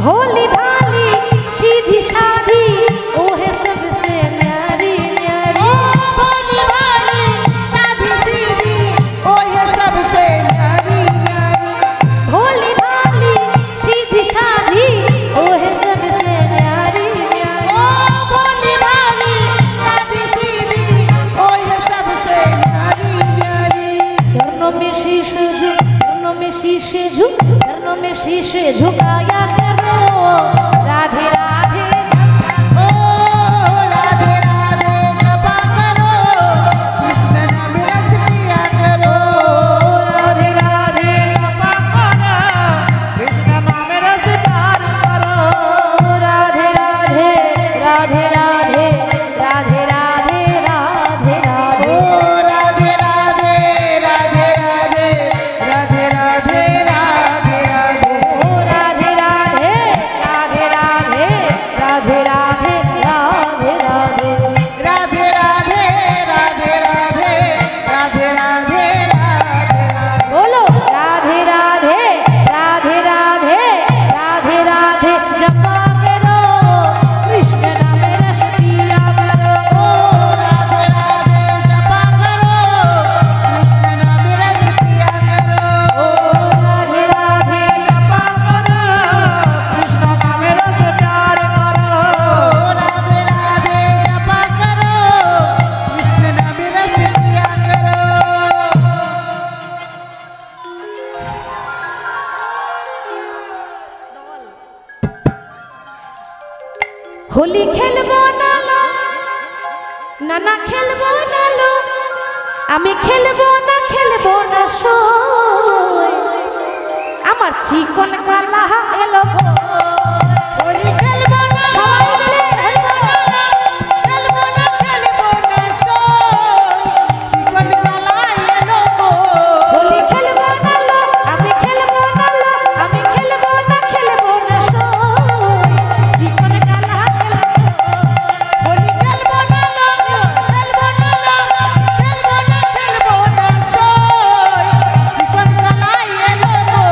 भोली भाली सीधी साधी, ओ है सबसे न्यारी न्यारी। भोली भाली साधी सीधी, ओ ये सबसे न्यारी न्यारी। भोली भाली सीधी साधी, ओ है सबसे न्यारी न्यारी। भोली भाली साधी सीधी, ओ ये सबसे न्यारी न्यारी। चरणों में शीश झुक, चरणों में शीश झुक, चरणों में शीश झुकाया करो, राधे राधे ओ राधे राधे जपा करो, कृष्ण नाम रस पिया करो। राधे राधे जपा करो, कृष्ण नाम रस प्यार करो। राधे राधे राधे राधे राधे राधे राधे राधे। ओ राधे राधे राधे राधे राधे राधे राधे राधे। ओ राधे राधे राधे राधे राधे राधे राधे राधे। राधे राधे राधे राधे राधे राधे राधे। बोलो राधे राधे राधे राधे राधे राधे जपा करो, कृष्ण नाम रस पिया करो। राधे राधे जपा करो, कृष्ण नाम रस पिया करो। राधे राधे जपा करो, कृष्ण नाम रस प्यार करो। राधे राधे जपा करो, कृष्ण नाम रस पिया करो। होली खेलबो ना लो, नाना खेलबो ना लो, আমি খেলবো না সই, আমার চিকন কালা এলো গো। होली खेलबो ना সবাই মিলে खेलबो ना खेलबो ना सोई, चिकन काला एलो गो। होली खेलबो ना लो, আমি খেলবো না সই, চিকন কালা এলো গো। होली खेलबो ना खेलबो ना सोई, चिकन काला एलो गो।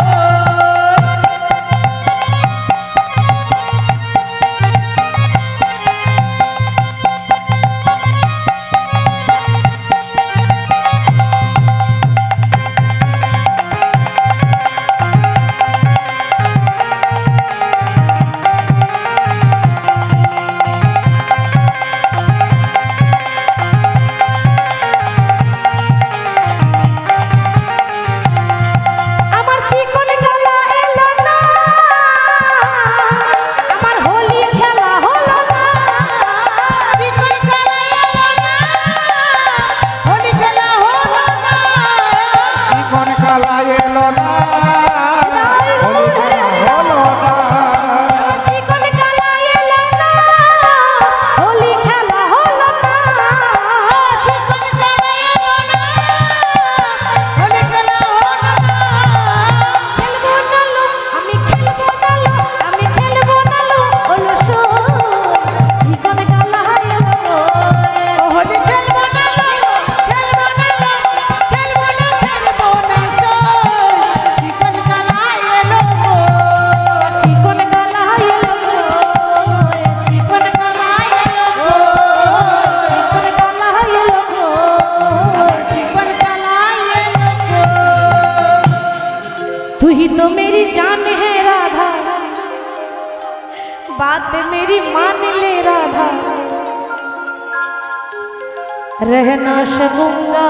ही तो मेरी जान है राधा, बात मेरी मान ले राधा, रह ना सकूंगा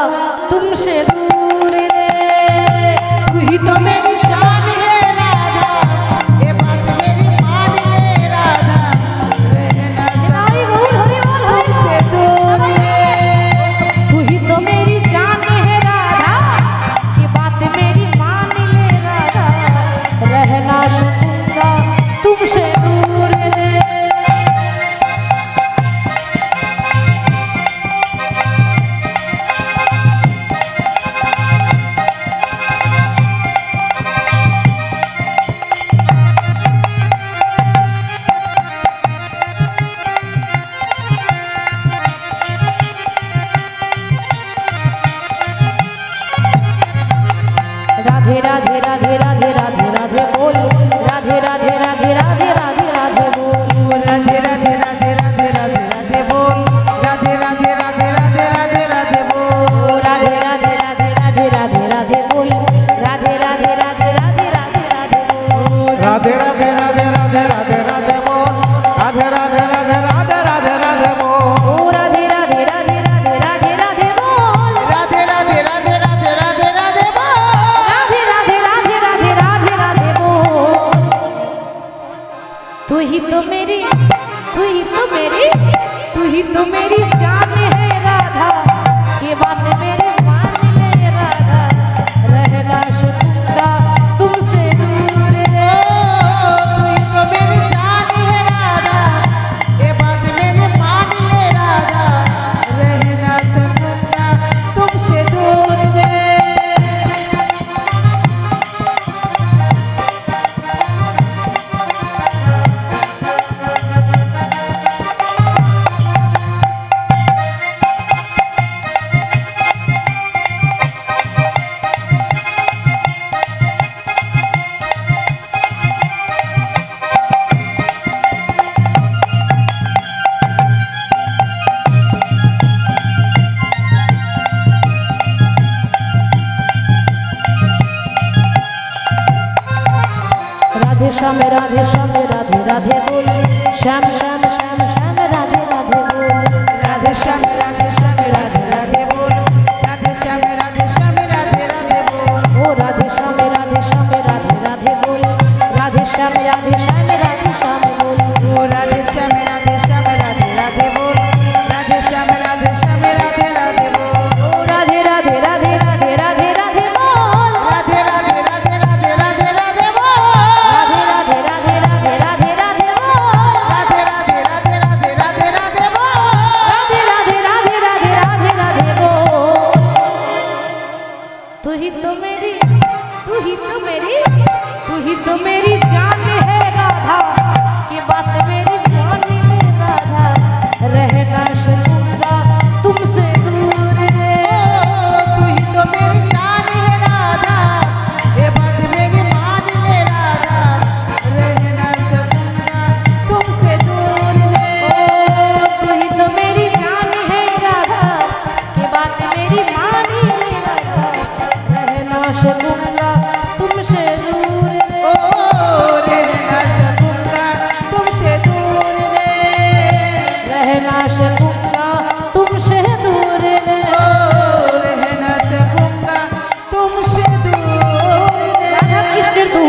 तुमसे दूर रे। तू ही तो मेरी जान है राधा, ये बात मेरी मान ले राधा, रहना तुमसे दूर रे। तू ही तो मेरी जान है राधा, ये बात मेरी मान ले राधा, रह ना सकूंगा तुमसे दूर रे। राधे राधे राधे राधे राधे राधे बोल, राधे राधे राधे राधे राधे राधे बोल, राधे राधे राधे राधे राधे राधे बोल, राधे राधे राधे राधे राधे राधे बोल, राधे राधे राधे राधे राधे राधे बोल, राधे राधे राधे राधे राधे राधे बोल, राधे राधे राधे राधे राधे राधे बोल, राधे राधे राधे राधे राधे राधे बोल, ओ राधे राधे राधे राधे राधे राधे बोल, राधे राधे राधे राधे राधे राधे बोल, राधे राधे राधे राधे राधे राधे बोल। तू ही तो मेरी, तू ही तो मेरी, तू ही तो मेरी जान है राधा, ये बात मेरे मान ले राधा, रहना सकूंगा तुमसे दूर रे। तू ही तो मेरी जान है राधा, ये बात मेरे मान ले राधा, रह ना सकूंगा तुमसे दूर रे। राधे श्याम राधे श्याम राधे राधे बोल, श्याम श्याम श्याम श्याम राधे राधे बोल, राधे श्याम राधे श्याम राधे राधे बोल, राधे श्याम राधे श्याम राधे राधे बोल, ओ राधे श्याम राधे श्याम राधे राधे बोल, राधे श्याम राधे श्याम राधे श्याम बोल, ओ राधे श्याम राधे श्याम राधे राधे बोल, राधे श्याम राधे श्याम राधे राधे बोल, ओ राधे राधे राधे राधे राधे राधे बोल, राधे राधे राधे राधे राधे राधे बोल, राधे राधे राधे राधे राधे राधे बोल, राधे राधे राधे राधे राधे राधे बोल, राधे राधे राधे राधे राधे राधे बोल। तू ही तो मेरी, तू ही तो मेरी, तू ही तो मेरी जान है राधा, ये बात मेरी मान ले राधा, रहना सकूंगा तुमसे दूर रे। तू ही तो मेरी जान है राधा, ये बात मेरी मान ले राधा, रह ना सकूंगा तुमसे दूर रे। तू ही तो मेरी जान है राधा, ये बात मेरी मान ले राधा, रहना सकूंगा तुमसे दूर रे। ओ रह ना सकूंगा तुमसे दूर रे, रहना सकूंगा तुमसे दूर रे। ओ रह ना सकूंगा तुमसे दूर रे। राधा कृष्ण तू